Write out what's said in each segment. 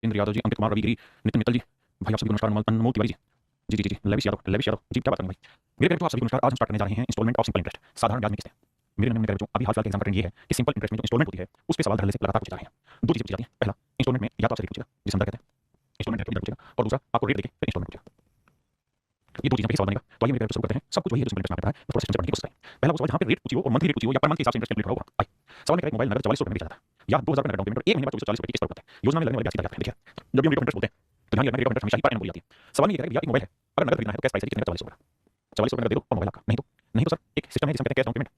इंद्र यादव जी, अंकित कुमार, रवि गिरी, नितिन मित्तल जी, भाई आप सभी को नमस्कार। अनमोल तिवारी जी, जी, लेविश यादव जी, क्या बात करें भाई। मेरे प्यारे बच्चों, आप सभी को नमस्कार। आज हम स्टार्ट करने जा रहे हैं इंस्टॉलमेंट ऑफ सिंपल इंटरेस्ट, साधारण ब्याज में किस्तें। मेरे नन्हे प्यारे बच्चों, अभी हाल फिलहाल के एग्जाम का ट्रेंड ये है कि सिंपल इंटरेस्ट में जो इंस्टॉलमेंट होती है उस पे सवाल धरने से लगातार पूछे जा रहे हैं। दो चीजें पूछी जाती हैं। पहला, इंस्टॉलमेंट में या तो आपसे पूछेगा जिसे हम कहते हैं इंस्टॉलमेंट है तो पूछेगा, और दूसरा आपको रेट देके फिर इंस्टॉलमेंट पूछेगा। ये दो चीजें पे सवाल बनेगा। तो आइए मेरे प्यारे बच्चों शुरू करते हैं। सब कुछ वही है जो सिंपल इंटरेस्ट में आता है, थोड़ा सा पढ़ने की कोशिश करें। पहला वो सवाल जहां पे रेट पूछी हो और मंथली रेट पूछी हो या पर मंथ के हिसाब से इंटरेस्ट कैलकुलेट होगा। आइए सवाल में मोबाइल नगद 4400 रुपए में बेचा जाता है या 2000 रुपए नगद डाउन पेमेंट और 1 महीने बाद 2440 रुपए की किस्त पर होता है। योजना में लगने वाले ब्याज की तारीख देखिए, जब भी हम रेट ऑफ इंटरेस्ट बोलते हैं तो ध्यान रखना रेट ऑफ इंटरेस्ट हमेशा ही पर एनम बोली जाती है। सवाल में ये है कि भैया एक मोबाइल है, अगर नगद खरीदना है तो कैश प्राइस है कितने का? 4400 रुपए नगद दे दो और मोबाइल आपका। नहीं तो सर एक सिस्टम है जिसमें कहते हैं कैश डाउन पेमेंट।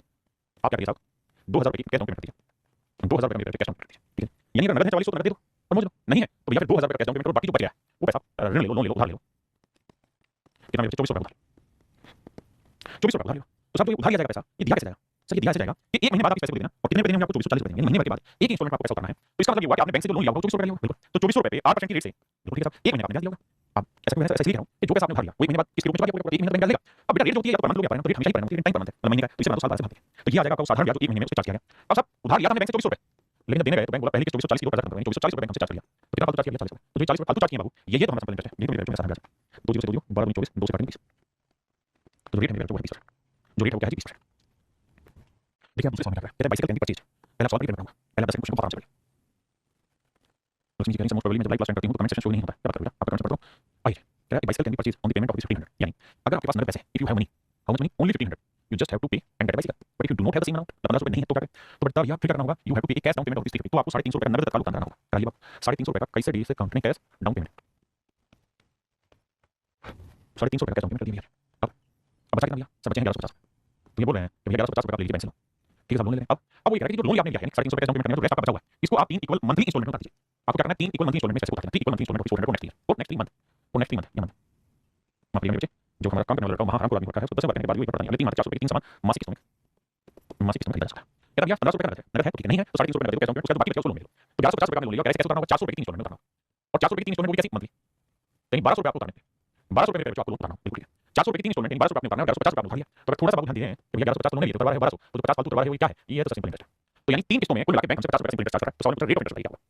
आप क्या करिए साहब, 2000 रुपए की कैश डाउन पेमेंट दीजिए, 2000 रुपए का कैश डाउन पेमेंट दीजिए, ठीक है। यानी अगर नगद है 4400 तो नगद दे दो और मौज लो। नहीं है तो भैया फिर 2000 रुपए का कैश डाउन पेमेंट और बाकी जो बच गया है वो पैसा ऋण ले लो, लोन ले लो, उधार ले लो। कितना मेरे 2400 रुपए उधार, 2400 रुपए उधार ले लो। तो साहब तो ये उधार लिया जाएगा पैसा, ये दिया कैसे जाएगा? सर ये दिया कैसे जाएगा कि 1 महीने बाद आप इस पैसे को देना और कितने रुपए देंगे आपको? 2440 रुपए देंगे। महीने भर के बाद एक इंस्टॉलमेंट में आपको पैसा उतारना है। तो इसका मतलब ये हुआ कि आपने बैंक से जो लोन लिया होगा 2400 रुपए लिया होगा, बिल्कुल। तो 2400 रुपए पे 8% की रेट से बिल्कुल ठीक है साहब, 1 महीने आपने ब्याज लिया होगा। अब ऐसा कोई ऐसा इसलिए कह रहा हूं कि जो पैसा आपने उधार लिया वो 1 महीने बाद किसके रूप में चला गया, 1 महीने बाद बैंक देगा। अब बेटा रेट जो होती है या तो पर मंथ लोगे या तो रेट हमेशा ही per month, time per month है, मतलब महीने का, तो इसे बना दो साल बाद से भागते हैं। तो ये आ जाएगा आपका साधारण ब्याज जो 1 महीने में उससे चार्ज किया गया। अब साहब उधार लिया था बैंक से 2400 रुपए, लेकिन जब देने गए तो बैंक बोला पहले की 2440 की 2440 रुपए हमसे चार्ज कर लिया। तो कितना फालतू चार्ज किया? 40 रुपए। तो जो 40 रुपए फालतू चार्ज किए बाबू, ये तो हमारा सिंपल इंटरेस्ट है। ये तो मेरे साधारण ब्याज है। 2 0 से 2 12 24 2 से काटेंगे 20। तो रेट है मेरे जो है 20%। जो रेट है वो क्या है? 20%। देखिए आप दूसरे सवाल में क्या कहता है, बाइसिकल कैन बी परचेज्ड। पहला सवाल क्लियर बनाऊंगा, पहला 10 क्वेश्चन को आराम से पढ़िए। लक्ष्मी जी कह रही हैं मोस्ट प्रोबेबली मैं जब लाइव क्लास ज्वाइन करती हूं तो कमेंट सेक्शन शो नहीं होता है, क्या बात कर रहे हो आप? कमेंट पढ़ो। आइए कह रहा है bicycle can be purchased on the payment of 1500, यानी अगर आपके पास नगद पैसे हैं, if you have money, how much money? Only 1500, you just have to pay and get a bicycle. But if you do not have the same amount, 1500 रुपए नहीं है तो क्या करें? तो बेटा भैया फिर करना होगा, यू हैव टू पे ए कैश डाउन पेमेंट ऑफ 350। तो आपको 350 रुपए का नगद तत्काल भुगतान करना होगा। कराइए बाप, 350 रुपए का कैसे डील से काउंट कैश डाउन पेमेंट, 350 रुपए का कैश डाउन पेमेंट कर दिया भैया। अब बचा कितना भैया? सब बचे हैं 1150। तो ये बोल रहे हैं कि भैया 1150 रुपए आप ले लीजिए बैंक से, ठीक है साहब लोन ले लें। अब वो ये कह रहा है कि जो लोन आपने लिया है 350 रुपए कैश डाउन पेमेंट करना है तो रेस्ट आपका बचा हुआ है, इसको आप 3 इक्वल मंथली इंस्टॉलमेंट में काट दीजिए। आपको क्या करना है? 3 इक्वल मंथली इंस्टॉलमेंट में पैसे को काटना है। 3 इक्वल मंथली इंस्टॉलमेंट को नेक्स्ट ईयर और नेक्स्ट 3 मंथ और नेक्स्ट 3 मंथ या मंथ माफ करिए बच्चे, जो हमारा काम करने वाला लड़का वहां हमको आदमी का है उसको 10 बार करने के बाद भी पता नहीं, अगले 3 मंथ 400 रुपए की 3 सामान मासिक किस्तों में खरीदा जा सकता है। यार भैया 1500 रुपए का नगद है तो ठीक है, नहीं है तो 350 रुपए नगद दे दो कैश डाउन पेमेंट, उसके बाद बाकी बचा उसको लोन ले लो। तो 1150 रुपए का लोन लिया, कैसे उतारना होगा? 400 रुपए की 3 इंस्टॉलमेंट उतारना और 400 रुपए की 3 इंस्टॉलमेंट वो कैसी मंथली, यानी 1200 रुपए आपको उतारने थे। 1200 रुपए आपको लोन उतारना बिल्कुल ठीक है। 400 रुपए की 3 इंस्टॉलमेंट यानी 1200 रुपए आपने उतारना है, 1150 रुपए आपने उठा लिया। तो अगर थोड़ा सा बाबू ध्यान दिए हैं कि भैया 1150 लोन ले लिया तो करवा है 1200, तो जो 50 फालतू करवा है वो क्या है? ये है तो सिंपल इंटरेस्ट। तो यानी 3 किस्तों में कुल मिला के बैंक हमसे 50 रुपए का सिंपल इंटरेस्ट चार्ज कर रहा है। तो सवाल में रेट ऑफ इंटरेस्ट क्या होगा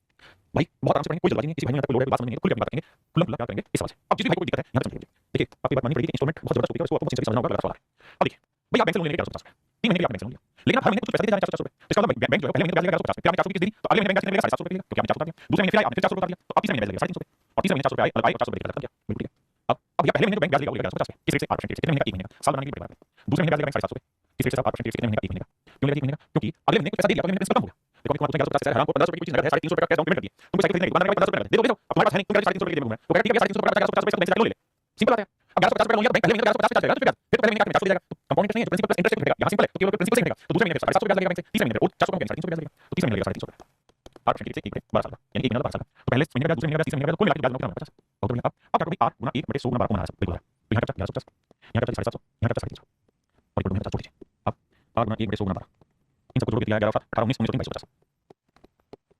भाई? बहुत आराम से पढ़ेंगे, कोई जल्दबाजी नहीं, किसी भाई ने तक लोड है बात समझ नहीं है, खुल के बात करेंगे, खुल्लम खुल्ला क्या करेंगे इस सवाल से। अब जिस भी भाई को दिक्कत है यहां तक समझिए। देखिए आपकी बात माननी पड़ेगी कि इंस्टॉलमेंट बहुत जबरदस्त होती है, उसको आपको सिंपली समझना होगा, लगा सवाल है। अब देखिए भैया आप बैंक से लोन लेने के 1150 रुपए, 3 महीने के लिए आपने बैंक से लोन लिया, लेकिन आप हर महीने कुछ पैसे दे जा रहे हैं 450 रुपए। तो इसका मतलब बैंक जो है पहले महीने ब्याज लेगा 1150, फिर आपने 400 की किस्त दी तो अगले महीने बैंक कितने लेगा? 750 रुपए लेगा, क्योंकि आपने 400 उतार दिया। दूसरे महीने फिर आए आपने फिर 400 उतार दिया, तो अब तीसरे महीने ब्याज लेगा 350 रुपए और तीसरे महीने 400 रुपए आए अलग आए और 400 रुपए का खत्म किया, बिल्कुल ठीक है। अब भैया पहले महीने जो बैंक ब्याज लेगा वो लेगा 1150 किस रेट से? 8% कितने महीने का? 1 महीने का, साल बनाने की बड़ी बात है। दूसरे महीने ब्याज लेगा 750 रुपए किस रेट से? 8% कितने महीने का? 1 महीने का। क्यों लेगा 1 महीने का? क्योंकि अगले महीने कुछ पैसा दे दिया तो अगले महीने प्रिंसिपल कम हो गया। देखो अभी तुम्हारे 1150 है, हराम को 15 रुपए की चीज नगद है, 350 रुपए का कैश डाउन पेमेंट कर दिया, तुमको साइकिल खरीदने की दुकान में 50 रुपए नगद दे दो, अब तुम्हारे पास है नहीं, तुम 350 रुपए के लिए घूम रहे हो, तो ठीक है 350 रुपए का 1150 रुपए बैंक से लोन ले ले, सिंपल बात है। अब 1150 रुपए लोन लिया तो बैंक पहले महीने 1150 पे चार्ज करेगा, फिर पहले महीने का 400 दे जाएगा, तो कंपाउंड इंटरेस्ट नहीं है, प्रिंसिपल प्लस इंटरेस्ट घटेगा, यहां सिंपल है तो केवल प्रिंसिपल से घटेगा। तो दूसरे महीने 750 रुपए ब्याज लगेगा बैंक से, तीसरे महीने और 400 कम 350 ब्याज लगेगा, तो तीसरे महीने लगेगा 350 रुपए 8% से 1 12 साल का, यानी 1 महीने 12 साल का। तो पहले महीने का ब्याज, दूसरे महीने का ब्याज, तीसरे महीने का ब्याज, कुल मिला के ब्याज लगेगा 50। और तो अब क्या करोगे? 8 गुना 1 बटे 100 गुना 12 को माना बिल्कुल है। तो यहां का 1150, यहां का 750, यहां का 750 और इक्वल में 50 जोड़ दीजिए। अब 8 गुना 1 बटे 100 गुना 12 इन सबको जोड़ के दिया 11 7 18 19 19 22 50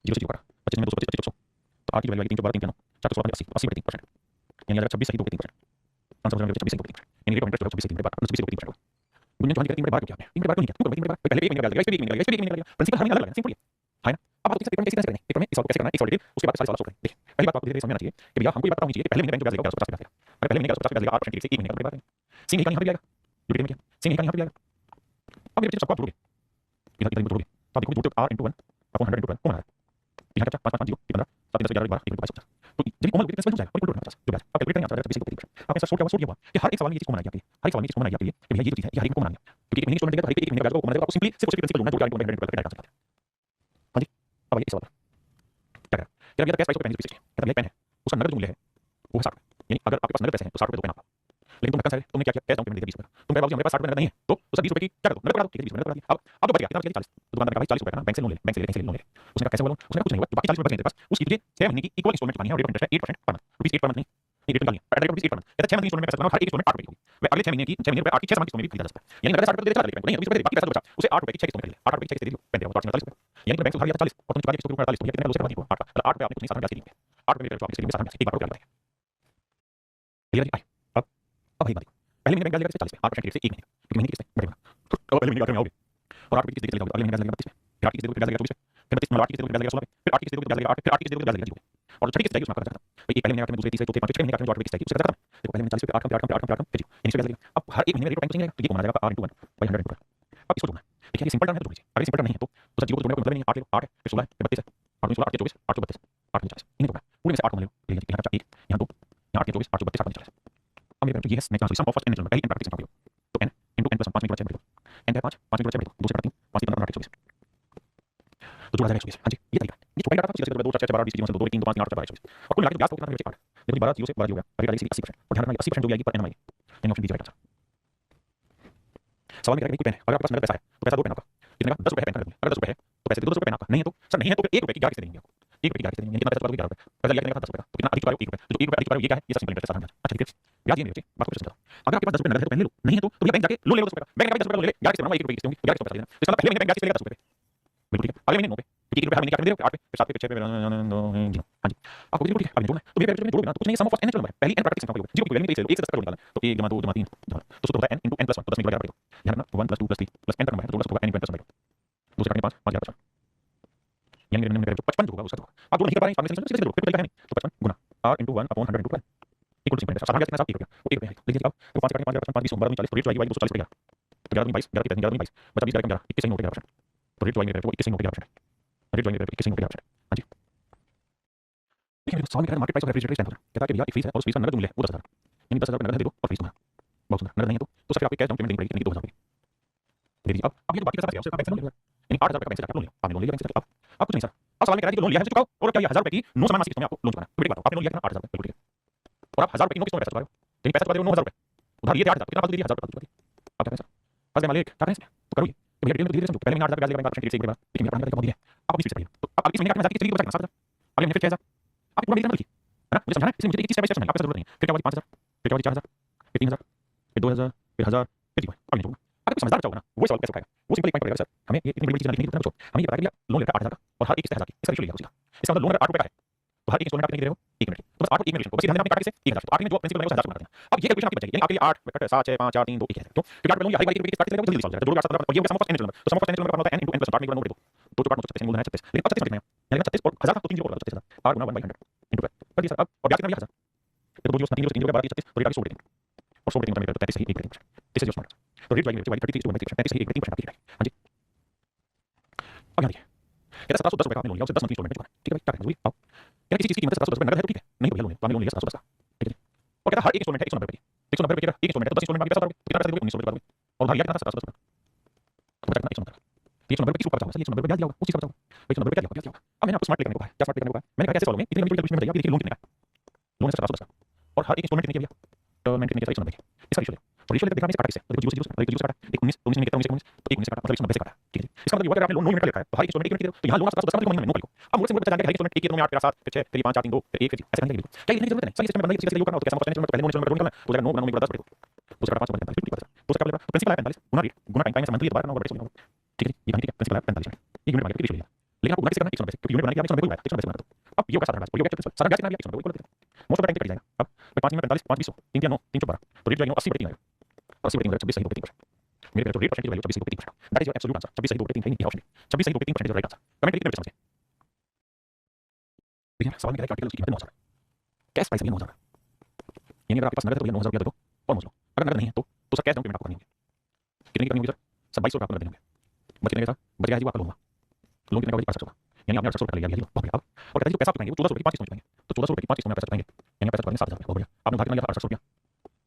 0 से 0 का 25 में 225 25 तो 8 की वैल्यू आएगी 3 12 3 9 4 16 80 80 बटे 3%, यानी अगर 26 सही तो 3%, आंसर हो जाएगा 26 सही तो 3%, यानी रेट ऑफ इंटरेस्ट 26 सही तो 26 सही तो 3% होगा। दुनिया जहां 3 बड़े बार क्यों क्या है? 3 बड़े बार क्यों नहीं किया? 3 बड़े बार पहले 1 महीने का ब्याज लगेगा, इस पे 1 महीने का लगेगा, इस पे 1 महीने का लगेगा, प्रिंसिपल हर महीने अलग अलग है, सिंपल है ना? अब आप पेपर में कैसे करेंगे? पेपर में इस सवाल को कैसे करना है? एक सवाल डिटेल, उसके बाद सारे सवाल सॉल्व करेंगे। देखिए पहली बात आपको धीरे-धीरे समझ में आना चाहिए कि भैया हमको ये पता होनी चाहिए कि पहले महीने बैंक जो ब्याज लेगा 1150 ब्याज लेगा, पहले महीने 1150 ब्याज लेगा 8% की रेट से 1 महीने का बड़े बार है। सेम यही कहानी यहां पे भी आएगा, जो डिटेल में किया सेम यही कहानी यहां पे भी आएगा। अब मेरे बच्चे सबको आप जोड़ोगे, इधर इधर जोड़ोगे तो आप देखो जोड़ते हो r * 1 अपॉन 100 * 12 कौन आ रहा है? यहां क्या 5 5 0 11 7 10 11 12 1 22 तो जब कॉमन होगी तो प्रिंसिपल हो जाएगा और इक्वल टू 50 जो ब्याज अब कैलकुलेट करना आता है 26 को 3%। आपने सर सोच क्या हुआ कि हर एक सवाल में ये चीज कॉमन आ गया आपके लिए, हर एक सवाल में ये चीज कॉमन आ गया आपके लिए कि भैया ये जो चीज है ये हर एक को कॉमन आ गया, क्योंकि एक महीने इंस्टॉलमेंट देगा तो हर एक महीने का ब्याज को कॉमन देगा, आपको सिंपली सिर्फ उसके प्रिंसिपल जोड़ना है, जोड़ के R * 1 करके डायरेक्ट आंसर निकालते हैं। हां जी अब आइए इस सवाल क्या करें? क्या भैया कैश प्राइस को पेन से कहता है पेन है उसका नगद जो मूल्य है वो है 60 रुपए, यानी अगर आपके पास नगद पैसे हैं तो 60 रुपए दो पेन आपका, लेकिन तुम ढक्कन से तुमने क्या किया? कैश डाउन पेमेंट दे दिया 20 रुपए का, तुम कहे बाबूजी हमारे पास 60 रुपए नगद नहीं है तो उस 20 रुपए की क्या कर दो? नगद बढ़ा दो, ठीक है 20 रुपए नगद बढ़ा दिया। अब तो बच गया कितना? बच गया 40। तो दुकानदार ने कहा भाई 40 रुपए का ना बैंक से लोन ले, बैंक से ले, बैंक से लोन ले। उसने कहा कैसे लोन? उसने कुछ नहीं हुआ, बाकी 40 रुपए बच गए तेरे पास, उसकी तुझे 6 महीने की इक्वल इंस्टॉलमेंट चुकानी है और रेट ऑफ इंटरेस्ट है 8% per month, rupees 8 per month नहीं रेट निकालनी है, rate of rupees 8 per month. कहता है 6 मंथ की इंस्टॉलमेंट में पैसा चुकाना, हर एक इंस्टॉलमेंट 8 रुपए की होगी, मैं अगले 6 महीने की 6 महीने रुपए 8 की 6 मंथ की इंस्टॉलमेंट भी खरीदा जा सकता है, यानी नगद 60 रुपए दे चला जाएगा नहीं 20 रुपए दे, बाकी पैसा जो बचा उसे 8 रुपए की 6 किस्तों में खरीद ले, 8 रुपए की 6 किस्त दे दियो पेन देगा तो 48 रुपए, यानी बैंक से उधार लिया था 40 और तुमने चुका दिया किस्तों के ऊपर 48 तो कितने लोग से करवा दिया 8 का, मतलब 8 रुपए आपने कुछ नहीं साधारण ब्याज दी, 8 रुपए आपके स्क्रीन में साधारण ब्याज एक बार और क्या बताइए क्लियर जी? अब भाई बात पहले महीने बैंक ब्याज लेगा 40 पे 8% रेट से 1 महीने क्योंकि महीने की किस्त बड़े तो पहले महीने आखिर में आओगे और 8 रुपए की किस्त देके चले जाओगे, अगले महीने ब्याज लगेगा 32 पे, फिर 8 की किस्त देके ब्याज लगेगा 24 पे, फिर 32 में 8 की किस्त देके ब्याज लगेगा 16 पे, फिर 8 की किस्त देके ब्याज लगेगा 8, फिर 8 की किस्त देके ब्याज लगेगा 20 पे और छठी किस्त जाएगी उसमें आपका खर्चा खत्म। भाई एक पहले महीने में, दूसरे तीसरे चौथे पांचवें छठे महीने में जो 8 रुपये किस्त जाएगी उसका खर्चा खत्म। देखो पहले महीने 40 रुपये 8 कम 8 कम 8 कम 8 कम, यानी इसमें ब्याज लगेगा। अब हर एक महीने में रेट ऑफ टाइम चेंज रहेगा, तो ये कौन आ जाएगा r × 1 बाई 100 × 100। अब इसको जोड़ना है, देखिए ये सिंपल टर्म है तो जोड़ लीजिए, अगर सिंपल टर्म नहीं है तो सर जीरो को जोड़ने का कोई मतलब नहीं है। 8 ले लो, 8 है फिर 16 है फिर 32 है, 8 में 16 8 24 8 32 8 40, इन्हें जोड़ना है पूरे में से 8 को ले लो, यहाँ खर्चा 1 यहाँ 2 यहाँ 8 24 8 32 8 40। अब मेरे पास ये है next sum of first n installment, पहली n प्राकृतिक संख्या तो n × n + 1 5 में बचा है, n है 5 5 में बचा है, दूसरे का 3 5 3 24 तो जोड़ा जाएगा 120। हां जी ये तरीका है, ये छोटा डाटा था, 2 4 6 12 20 जीरो 2 3 2 5 8 24 और कुल मिला के ब्याज तो कितना हो गया 8। देखो 12 जीरो से 12 हो गया, अभी डालेगी 80% और ध्यान रखना 80% जो भी आएगी पर एन आएगी, यानी ऑप्शन डी राइट आंसर। सवाल में कह रहा है कि पेन है, अगर आपके पास नगद पैसा है तो पैसा दो पेन आपका कितने का 10 रुपए है पेन खरीदने, अगर 10 रुपए है तो पैसे दे दो 10 रुपए पेन आपका, नहीं है तो सर नहीं है तो फिर 1 रुपए की क्या किसे देंगे आपको, 1 रुपए की क्या किसे देंगे, यानी कितना पैसा चुका दोगे 11 रुपए, पैसा लिया कितने का 10 रुपए का, तो कितना अधिक चुका रहे हो 1 रुपए, तो जो 1 रुपए अधिक चुका रहे हो ये क्या है, ये सब सिंपल इंटरेस्ट साधारण ब्याज। अच्छा ठीक है ब्याज ये नहीं बच्चे बात को समझो, अगर आपके पास 10 रुपए नगद है तो पेन ले लो, नहीं है तो भैया बैंक जाके लोन ले लो 10 रुपए का, बैंक जाके 10 रुपए का ले ले, 11 किसे बनवा 1 रुपए की किस्त होगी, 11 किसे पैसा देना, इसका मतलब पहले महीने बैंक जाके किसे लेगा 10 रुपए, बिल्कुल ठीक है। अगले महीने 9 पे क्योंकि 1 रुपए हर महीने क्या कर दे रहे हो 8 पे फिर 7 पे 6 पे 2 हां जी आपको बिल्कुल ठीक है। अब जोड़ना है तो मेरे जोड़ोगे ना तो कुछ नहीं, सम ऑफ n चलो पहली n प्राकृतिक संख्या जीरो की वैल्यू नहीं 1 से 10 तक निकालना तो 1 × 2 × 3 तो सूत्र होता है n × n + 1 तो 10 मिनट लगा ध्यान रखना 1 + 2 + 3 + n तक नंबर है तो जोड़ना होगा n × n + 1 दूसरे का 5 5 11 यानी मेरे नंबर 55 होगा उसका आप जोड़ नहीं कर पा रहे हैं इसमें सीधे जोड़ो कोई तरीका है नहीं तो 55 गुना r × 1/100 × 12 इक्वल टू 7 साधारण कितना साहब 1 रुपया वो 1 रुपया है लेकिन अब 5 काटेंगे 5 5 20 12 40 तो रेट जो आएगी 240 पे 11 तो 11 22 11 11 22 बचा 20 11 21 सही हो गया तो रेट जो आएगी वो 21 सही हो गया रेट जो आएगी 21 सही हो गया। हां जी देखिए मेरे सवाल में कह रहा है market price of refrigerator is 10,000 कहता है कि भैया एक फीस है और उस फीस का नगद मूल्य है वो 10,000 यानी 10,000 रुपए नगद दे दो और फीस तुम्हारा बहुत सुंदर नगद नहीं है तो फिर आपको कैश डाउन पेमेंट देनी पड़ेगी यानी 2,000 रुपए दे दीजिए। अब ये तो बाकी का सब बैंक से लोन लिया यानी 8,000 रुपए का बैंक से लोन लिया आपने लोन लिया बैंक से अब कुछ नहीं सर अब सवाल में कह रहा है कि लोन लिया है चुकाओ और क्या ये 1,000 रुपए की 9 समान मासिक किस्तों में आपको लोन चुकाना है तो बेटी बात आपने लोन लिया कितना 8,000 रुपए बिल्कुल ठीक है और आप 1,000 रुपए की 9 किस्तों में पैसा चुका रहे हो यानी पैसा चुका रहे हो 9,000 रुपए उधार लिए थे 8,000 कितना फालतू दे दिया 1,000 रुपए चुका दिया अब क्या करें सर बस मालिक क्या करें तो करो ये तो भैया डिटेल में धीरे समझो पहले महीने 8,000 ब्याज लेगा बैंक 8% से एक बार लेकिन मेरा काम है आप अपनी स्पीड से पढ़िए तो अब इस महीने का मजाक की चलिए बचा 7,000 अगले महीने फिर 6,000 आप पूरा डिटेल में लिखिए है ना मुझे समझाना है इसलिए मुझे एक चीज स्टेप बाय स्टेप समझना आपको जरूरत नहीं है फिर क्या होगा 5,000 फिर क्या होगा 4,000 फिर 3,000 फिर 2,000 फिर 1,000 फिर जीवन अब नहीं जोड़ना अगर समझदार बच्चा होगा ना वो सवाल कैसे उठाएगा वो सिंपल एक पॉइंट पड़ेगा सर हमें ये इतनी बड़ी चीज लिखनी नहीं हमें ये पता है कि लोन लेकर 8,000 का और हर एक किस्त 1,000 की इसका रेशियो लिखा उसका इसका मतलब लोन अगर 8 रुपए का है तो हर एक इंस्टॉलमेंट आप कितने दे रहे हो 1 मिनट तो बस 8 को 1 मिनट को बस ध्यान देना आपने काट से 1,000 तो 8 में जो प्रिंसिपल है वो 1,000 बना देना। अब ये कैलकुलेशन आपकी बच जाएगी यानी आपके लिए 8 बटा 7 6 5 4 3 2 1 है तो फिर 8 लोन ये हर बार 1 रुपए की काट से जल्दी सॉल्व हो जाएगा जोड़ो 8,000 और ये होगा सम ऑफ n नंबर तो सम ऑफ n नंबर का होता है n × n + 8 में एक बार नोट दे दो तो 4 5 36 बोलना है 36 लेकिन 36 कितना है यानी 36 और 1,000 तो 3 जीरो होगा 36,000 r × 1/100 इनटू कर दिया सर अब और ब्याज कितना लिया 1,000 तो 2 जीरो 3 जीरो 12 36 तो रेट आगे 100 देंगे और 100 देंगे तो 33 सही 1% इससे जो स्मार्ट तो रेट जाएगी 33 33 सही 1% आपकी राइट। हां जी अब यहाँ देखिए कहता 1,710 रुपए का आपने लोन लिया उसे 10 मंथली इंस्टॉलमेंट में चुकाना ठीक है भाई क्या करें जरूरी अब क्या किसी चीज की कीमत 1,710 रुपए नगद है तो ठीक है नहीं तो भैया लोन तो आपने लोन लिया 1,710 का ठीक है और कहता हर एक इंस्टॉलमेंट है 190 रुपए की 190 रुपए का एक इंस्टॉलमेंट है तो 10 इंस्टॉलमेंट बाकी पैसा दोगे तो कितना पैसा दोगे 1900 रुपए दोगे और उधार लिया कितना 1,710 रुपए तो बचा कितना 190 रुपए 190 रुपए किस रूप का बचा होगा 190 रुपए ब्याज दिया होगा उसी का बचा होगा 190 रुपए क्या दिया होगा अब मैंने आपको स्मार्ट पे करने को कहा क्या स्मार्ट पे करने को कहा मैंने कहा कैसे सॉल्व होंगे इतने बड़ी कैलकुलेशन में बताइए देखिए लोन कितने का लोन है 1,710 का और हर एक इंस्टॉलमेंट कितने की भैया टर्म कितने का 190 इसका रेशियो तो रेशियो लेकर दिखाने से काटा किसे तो 0 से 0 से 0 से काटा 19 19 में कितना 19 तो 19 से काटा मतलब 190 से काटा ठीक है इसका मतलब ये हुआ कि आपने लोन 9 मिनट का लिखा है तो हर एक इंस्टॉलमेंट 1 मिनट तो यहां लोन 1,710 मतलब महीने में 9 लिखो अब मुझे बता जाएगा हर एक इंस्टॉलमेंट 1 के 2 में 8 8 फिर 6 फिर 5 4 3 2 फिर 1 फिर ऐसे करने की क्या लिखने की जरूरत है सही सिस्टम में बनाइए सीधा योग करना होता है कैसे समझ पहले 9 इंस्टॉलमेंट निकालना हो जाएगा 9 बना 9 10 तो उसका 5 बन 45 तो उसका क्या प्रिंसिपल है 45 गुना रेट गुना टाइम से मंथली दोबारा करना होगा ठीक है ये ठीक है प्रिंसिपल है 45 1 यूनिट मार्केट रेशियो लेकिन आपको कैसे करना 190 क्योंकि यूनिट बनाने के लिए 190 को 190 बना दो अब ये होगा साधारण ब्याज ये होगा साधारण ब्याज कितना है 190 को लेते हैं most of the time cut जाएगा अब 5 में 45 5 20 3 9 3 12 तो रेट जाएगा 80/3 आएगा 80/3 26 सही 2/3 मेरे तो रेट परसेंट की value 26/3 that is your absolute answer 26 सही 2/3 नहीं ऑप्शन 26 सही 2/3 इज राइट आंसर कमेंट करिए कितने समझे देखिए सवाल में कह रहा है कि आर्टिकल की कीमत 9,000 कैश प्राइस है 9,000 यानी अगर आपके पास नगद है तो भैया 9,000 रुपया दे दो और समझ लो अगर नगद नहीं है तो सर कैश डाउन पेमेंट आपको करनी होगी कितने की करनी होगी सर 2200 रुपये आपको देने होंगे बच कितने का बच गया जी आपका लोन कितने का बच 500 यानी आपने 800 रुपये लिया लिया बहुत बढ़िया और कहता है जो पैसा आप चुकाएंगे वो 1400 रुपये की 5 किस्तों में चुकाएंगे तो 1400 रुपये की 5 किस्तों में पैसा चुकाएंगे यानी पैसा चुकाएंगे 7,000 रुपये बहुत बढ़िया आपने उधार कितना लिया 800 रुपये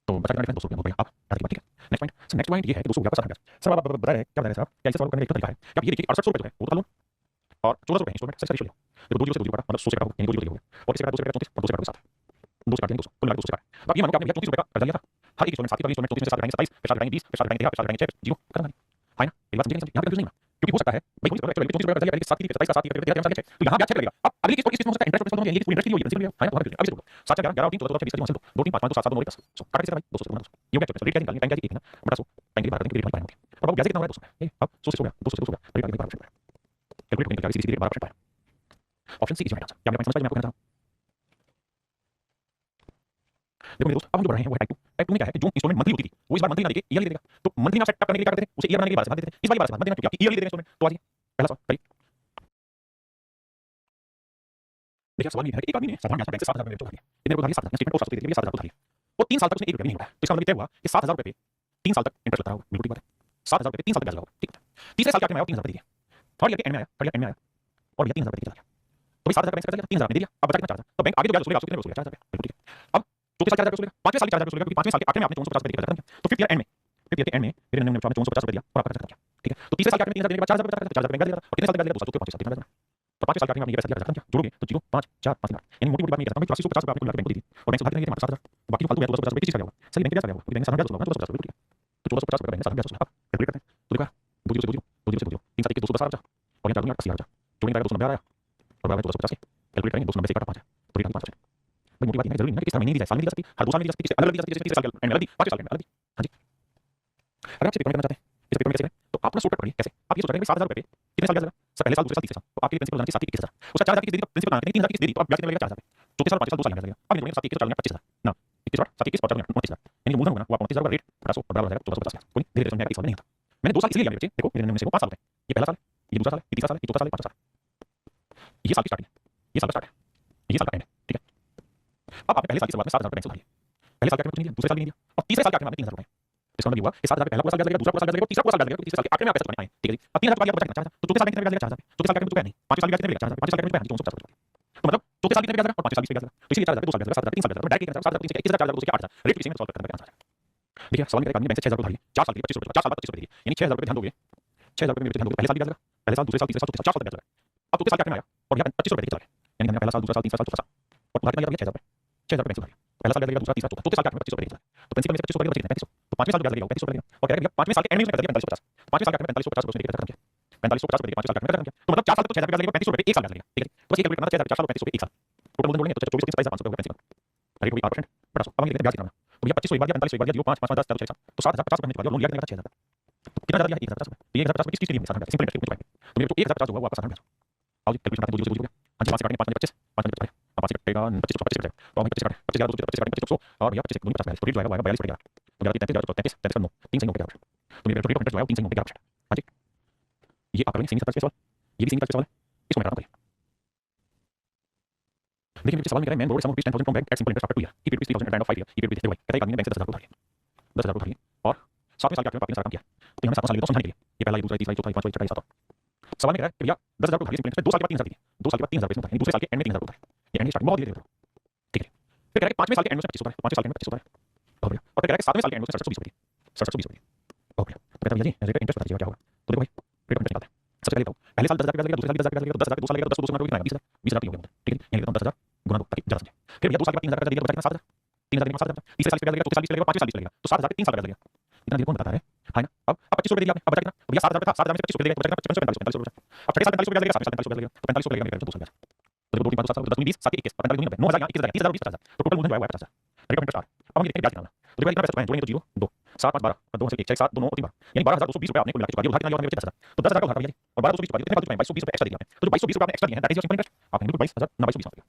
तो बचा कितना 200 रुपये बहुत बढ़िया आप ठीक है next point sir next point ये है कि 200 रुपये का साधारण ब्याज सर आप बता रहे हैं क्या बता रहे हैं सर क्या इसे सॉल्व करने का एक तरीका है कि आप ये देखिए 800 रुपये जो है वो तो लोन और 1400 रुपये इंस्टॉलमेंट सर रेशियो देखो 2 जीरो से 2 काटा मतलब 100 से काटा यानी 2 जीरो हो गया और इसे काटा 2 से काटा 34 और 2 से काटा 7 2 से काट देंगे 200 कुल मिला के 200 से काटा अब ये मानो कि आपने 34 रुपये का कर्जा लिया था हर एक इंस्टॉलमेंट 7 का इंस्टॉलमेंट 34 से 7 रहेंगे 27 फिर 7 रहेंगे 20 फिर 7 रहेंगे 30 फिर 7 रहेंगे 6 जीरो खत्म कहानी है ना ये बात समझिए यहाँ पे कंफ्यूजन नहीं है क्योंकि हो सकता है भाई कोई चलो 34 रुपये का कर्जा लिया 7 की 27 का 7 की 13 का 7 तो यहाँ ब्याज चेक लगेगा अब अगली किस्त किस्त हो सकता है इंटरेस्ट पे ये पूरी इंटरेस्ट ली हुई है है ना अब इसे 7 11 11 3 14 20 25 2 3 5 5 2 7 7 9 10 सो काट के भाई 200 गुना 200 ये हो गया रेट क्या निकालनी टाइम क्या एक ना बड़ा 100 टाइम के बाद करने के लिए पाएंगे और अब ब्याज कितना हो रहा है 200 ये अब 100 से हो गया 200 से 200 हो गया रेट आगे 12% कैलकुलेट करने के लिए सीधे 12% पाया option C is right answer क्या मैं समझ पाया मैं आपको कहना चाहूं देखो मेरे दोस्त अब हम जो बढ़ रहे हैं वो है टाइप 2 में क्या है कि जो इंस्टॉलमेंट मंथली होती थी वो इस बार मंथली ना देके ईयरली देगा तो मंथली में आप सेट करने के लिए क्या करते थे उसे ईयर बनाने के लिए 12 से भाग देते थे इस बार 12 से भाग देना क्योंकि आप ईयरली दे रहे हैं इंस्टॉलमेंट तो आ जाइए पहला सवाल करिए देखिए सवाल ये है कि एक आदमी ने साधारण ब्याज पर बैंक से 7,000 रुपये चुका लिया, इतने रुपये उधार लिया, 7,000 स्टेटमेंट पोस्ट ऑफिस दे दिया, 7,000 उधार लिया और 3 साल तक उसने 1 रुपया भी नहीं उठाया, तो इसका मतलब ये तय हुआ कि 7,000 रुपये पे 3 साल तक इंटरेस्ट लगता होगा, बिल्कुल ठीक बात है। 7,000 रुपये 3 साल तक ब्याज लगा होगा, ठीक है। तीसरे साल के आखिर में आया 3,000 रुपये दे दिया, थर्ड ईयर के एंड में आया, थर्ड ईयर एंड में आया और भैया 3,000 रुपये चला गया। तो भाई 7,000 बैंक से चला गया, 3,000 दे दिया, अब बचा कितना 4,000, तो बैंक आगे जो ब्याज वसूलेगा उसको कितने वसूलेगा 4,000 रुपये, बिल्कुल ठीक है। अब चौथे साल 4,000 रुपये वसूलेगा, पांचवें साल 4,000 रुपये वसूलेगा, क्योंकि पांचवें साल के आखिर में आपने 450 रुपये का खर्च किया, तो फिफ्थ ईयर एंड में फिर हमने 450 रुपये दिया और आपका खर्च किया, ठीक है। तो तीसरे साल के आखिर में 3,000 देने के बाद 4,000 रुपये 4,000 रुपये बैंक देगा और कितने साल तक ब्याज देगा 2 साल, चौथे 5 साल 3,000। तो पांचवें साल के आखिर में आपने ये पैसा दिया खत्म किया, जोड़ोगे तो 0 5 4 5 8, यानी मोटी मोटी बात नहीं कहता हूं, 8450 रुपये आपने कुल बैंक को दी थी और बैंक से उधार कितने दिए 7,000, बाकी जो फालतू है 250 रुपये किस चीज का गया होगा, सही बैंक के ब्याज का गया होगा, बैंक साधारण ब्याज होगा 250 रुपये, तो 1450 रुपये बैंक साधारण ब्याज होगा। अब कैलकुलेट करते हैं, तो देखा 2 0 से 2 0 3 साल के 210 आ रहा और यहाँ 4 80 आ रहा, जोड़ने का 290 आ रहा और बराबर 1450 के कैलकुलेट करेंगे 290 से काटा 5 तो रेट 5%। भाई मोटी बात नहीं है, जरूरी नहीं है कि किस तरह महीने दी जाए, साल में दी जा सकती, हर 2 साल में दी जा सकती, अलग दी जा सकती, तीसरे साल के एंड में अलग दी, पांचवें साल के एंड में अलग दी। हां जी, अगर आप इसे पेमेंट करना चाहते हैं, इसे पेमेंट कैसे करें, तो आप अपना शॉर्टकट पढ़िए कैसे। आप ये सोच रहे हैं कि 7,000 रुपये पे कितने साल ब्याज लगा, सर पहले साल दूसरे साल तीसरे साल, तो आपके प्रिंसिपल बनाने 7 की 21,000, उसका 4,000 की किस्त दे दी, तो प्रिंसिपल बनाने 3,000 की किस्त दे दी, तो आप ब्याज कितना लगेगा 4,000 रुपये, चौथे साल 5 साल 2 साल ब्याज लगेगा। अब ये 7 की 21 4 25,000 ना 21 7 21 और 4 29,000, यानी मूलधन होगा ना वो आप 29,000 का रेट 1500 और बराबर हो जाएगा 1450 का। कोई धीरे धीरे समझ में आएगा, इस बार नहीं आता। मैंने 2 साल इसलिए लिया मेरे बच्चे, देखो मेरे में से वो 5 साल होते हैं, ये पहला साल है, ये दूसरा साल है, ये तीसरा साल है, ये चौथा साल है, 5वां साल, ये साल की स्टार्टिंग है, ये साल का स्टार्ट है, ये साल का एंड है, ठीक है। अब आपने पहले साल की शुरुआत में 7,000 रुपये बैंक से उधार लिया, पहले साल के आखिर में कुछ नहीं दिया, दूसरे साल भी नहीं दिया और तीसरे साल के आखिर में आपने 3,000 रुपये, इसका मतलब ये हुआ कि 7,000 पहला पूरा साल ब्याज लगेगा, दूसरा पूरा साल ब्याज लगेगा, तीसरा पूरा साल ब्याज लगेगा, तीसरे साल के आखिर में आप पैसा चुकाने आए, ठीक है जी। अब 3,000 चुका लिया तो बचा कितना 4,000, तो चौथे साल में कितने ब्याज लगेगा 4,000, चौथे साल के आखिर में चुकाया नहीं, पांचवें साल ब्याज कितने लगेगा 4,000, पांचवें साल के आखिर में 450 रुपये, तो मतलब चौथे साल कितने ब्याज लगेगा और पांचवें साल 20 ब्याज लगेगा, तो इसलिए 4,000 2 साल ब्याज लगेगा 7,000 3 साल ब्याज लगेगा, डायरेक्ट 7,000 3 से 21,000 2 से 8,000 रेट फिक्सिंग में सॉल्व करने का आंसर है। देखिए सवाल में बैंक से 6,000 उधार लिया, 4 साल के लिए 25 रुपये, 4 साल बाद 25 रुपये दिए, यानी 6,000 रुपये ध्यान दोगे, 6,000 रुपये में ध्यान दोगे, पहले साल ब्याज लगा, पहले साल दूसरे साल तीसरे साल चौथे साल 4 साल ब्याज लगा, अब चौथे साल के आखिर में आया और यहाँ 25 रुपये चला गया, यानी हमने पहला साल दूसरा साल तीसरा साल चौथा साल और उधार कितना लिया 6,000 रुपये, 6,000 रुपये बैंक से उधार लिया, पहला साल ब्याज लगेगा, दूसरा तीसरा चौथा, चौथे साल के आखिर में 25 रुपये चला, तो प्रिंसिपल में से 25 रुपये बचे कितने 3500, तो पांचवें साल ब्याज लगेगा 35 रुपये लगेगा और कह रहा है पांचवें साल के एंड में उसने कर दिया 4550, पांचवें साल के आखिर में 4550 रुपये उसने खत्म किया, 4550 रुपये पांचवें साल के आखिर में खत्म किया, तो मतलब 4 साल तक तो 6,000 ब्याज लगेगा 35 रुपये एक साल ब्याज लगेगा, ठीक है। तो बस ये कैलकुलेट करना 6,000 4 साल 35 रुपये एक साल, टोटल मूलधन बोलेंगे तो 24 27 500 होगा प्रिंसिपल, रेट होगी 8% बड़ा सो। अब हम लिखते हैं ब्याज कितना, तो भैया 25 एक बार दिया, 45 एक बार दिया, 0 5 5 10 4 6 तो 7,050 रुपये निकल गया, लोन लिया कितने का 6,000, तो कितना ज्यादा लिया 1,050 रुपये, तो ये 1,050 रुपये किस चीज के लिए साधारण ब्याज, सिंपल इंटरेस्ट के लिए, तो मेरे जो 1,050 हुआ वो आपका साधारण ब्याज। आओ जी कैलकुलेट करते हैं 2 0 हां जी 5 से काटेंगे 5 25 5 25 अब 5 से कटेगा 25 25 कटेगा, तो हम 25 काटें 25 25 25 और भैया 25 50 तो रेट जो आएगा 42 पड़ेगा, तो मेरा 33 33 का 9 3 से 9 पड़ेगा, तो मेरा रेट ऑफ इंटरेस्ट जो है 3 से 9 पड़ेगा। हां जी ये आप करेंगे सीमित खर्च के सवाल, ये भी सीमित खर्च के सवाल है, इसको मैं कराता हूं। देखिए मेरे सवाल में कह रहा है man borrowed sum of 10,000 from bank at simple interest after 2 year, he paid 3,000 at the end of 5 year, he paid 3,000 कहता है एक आदमी ने बैंक से 10,000 उधार लिया, 10,000 उधार लिया और 7वें साल के आखिर में आपने सारा काम किया, तो यहाँ 7 साल लिए तो समझाने के लिए ये पहला ये दूसरा तीसरा चौथा पांचवा छठा 7 सवाल में कह रहा है कि भैया 10,000 उधार सिंपल इंटरेस्ट 2 साल के बाद 3,000 दिए, 2 साल के बाद 3,000 रुपये दूसरे साल के एंड में 3,000 उधार, ये एंड स्टार्टिंग बहुत धीरे धीरे, ठीक है। फिर कह रहा है 5वें साल के एंड में 25 उधार, 5वें साल के एंड में 25 उधार बहुत बढ़िया, और फिर कह रहा है 7वें साल के एंड में 720 रुपये 720 रुपये बहुत बढ़िया, तो कहता है भैया जी रेट ऑफ इंटरेस्ट बताइए क्या होगा, तो देखो भाई रेट ऑफ इंटरेस्ट निकालते हैं। सबसे पहले बताओ पहले साल 10,000 ब्याज लगेगा, दूसरे साल 20,000 ब्याज लगेगा, तो 10,000 के 2 साल लगेगा, 10 को 2 से गुणा करोगे कितना आएगा 20,000 की हो गया, ठीक है। यही लिखता हूं 10,000 गुणा 2 ताकि ज्यादा समझे। फिर भैया 2 साल के बाद 3,000 का दिया तो बचा कितना 7,000, 3,000 देने 7,000, तीसरे साल ब्याज लगेगा, चौथे साल 20 लगेगा, पांचवें साल 20 लगेगा, तो 7,000 के 3 साल ब्याज लगेगा, इतना दिया कौन बताता है ना। अब 25 रुपये दिया आपने, अब बचा कितना, तो भैया 7,000 था 7,000 में से 25 रुपये देगा, तो बचा कितना 55 रुपये, अब छठे साल 45 रुपये ब्याज लगेगा, 7वें साल 45 रुपये ब्याज लगेगा, तो 45 रुपये लगेगा 2 साल ब्याज, तो देखो 2 3 5 7 10 20 7 21 45 9,000 यहाँ 21,000 30,000 20 50,000, तो टोटल मूलधन जो है वो 50,000 रेट ऑफ इंटरेस्ट 8। अब हम ये देखते हैं ब्याज कितना, तो देखो कितना पैसा चुकाएं, जोड़ेंगे तो 0 2 7 5 12 2 से 1 6 7 2 9 3 12 यानी 12,220 रुपये आपने कुल मिला के चुका दिया, उधार कितना लिया आपने 10,000, तो 10,000 का उधार भैया और 12,220 चुका दिया, कितने फालतू चुकाए 2220 रुपये एक्स्ट्रा दिया आपने, तो जो 2220 रुपये आपने एक्स्ट्रा दिए हैं that is your simple interest, आपने बिल्कुल 22,000 ना 2220 दिया,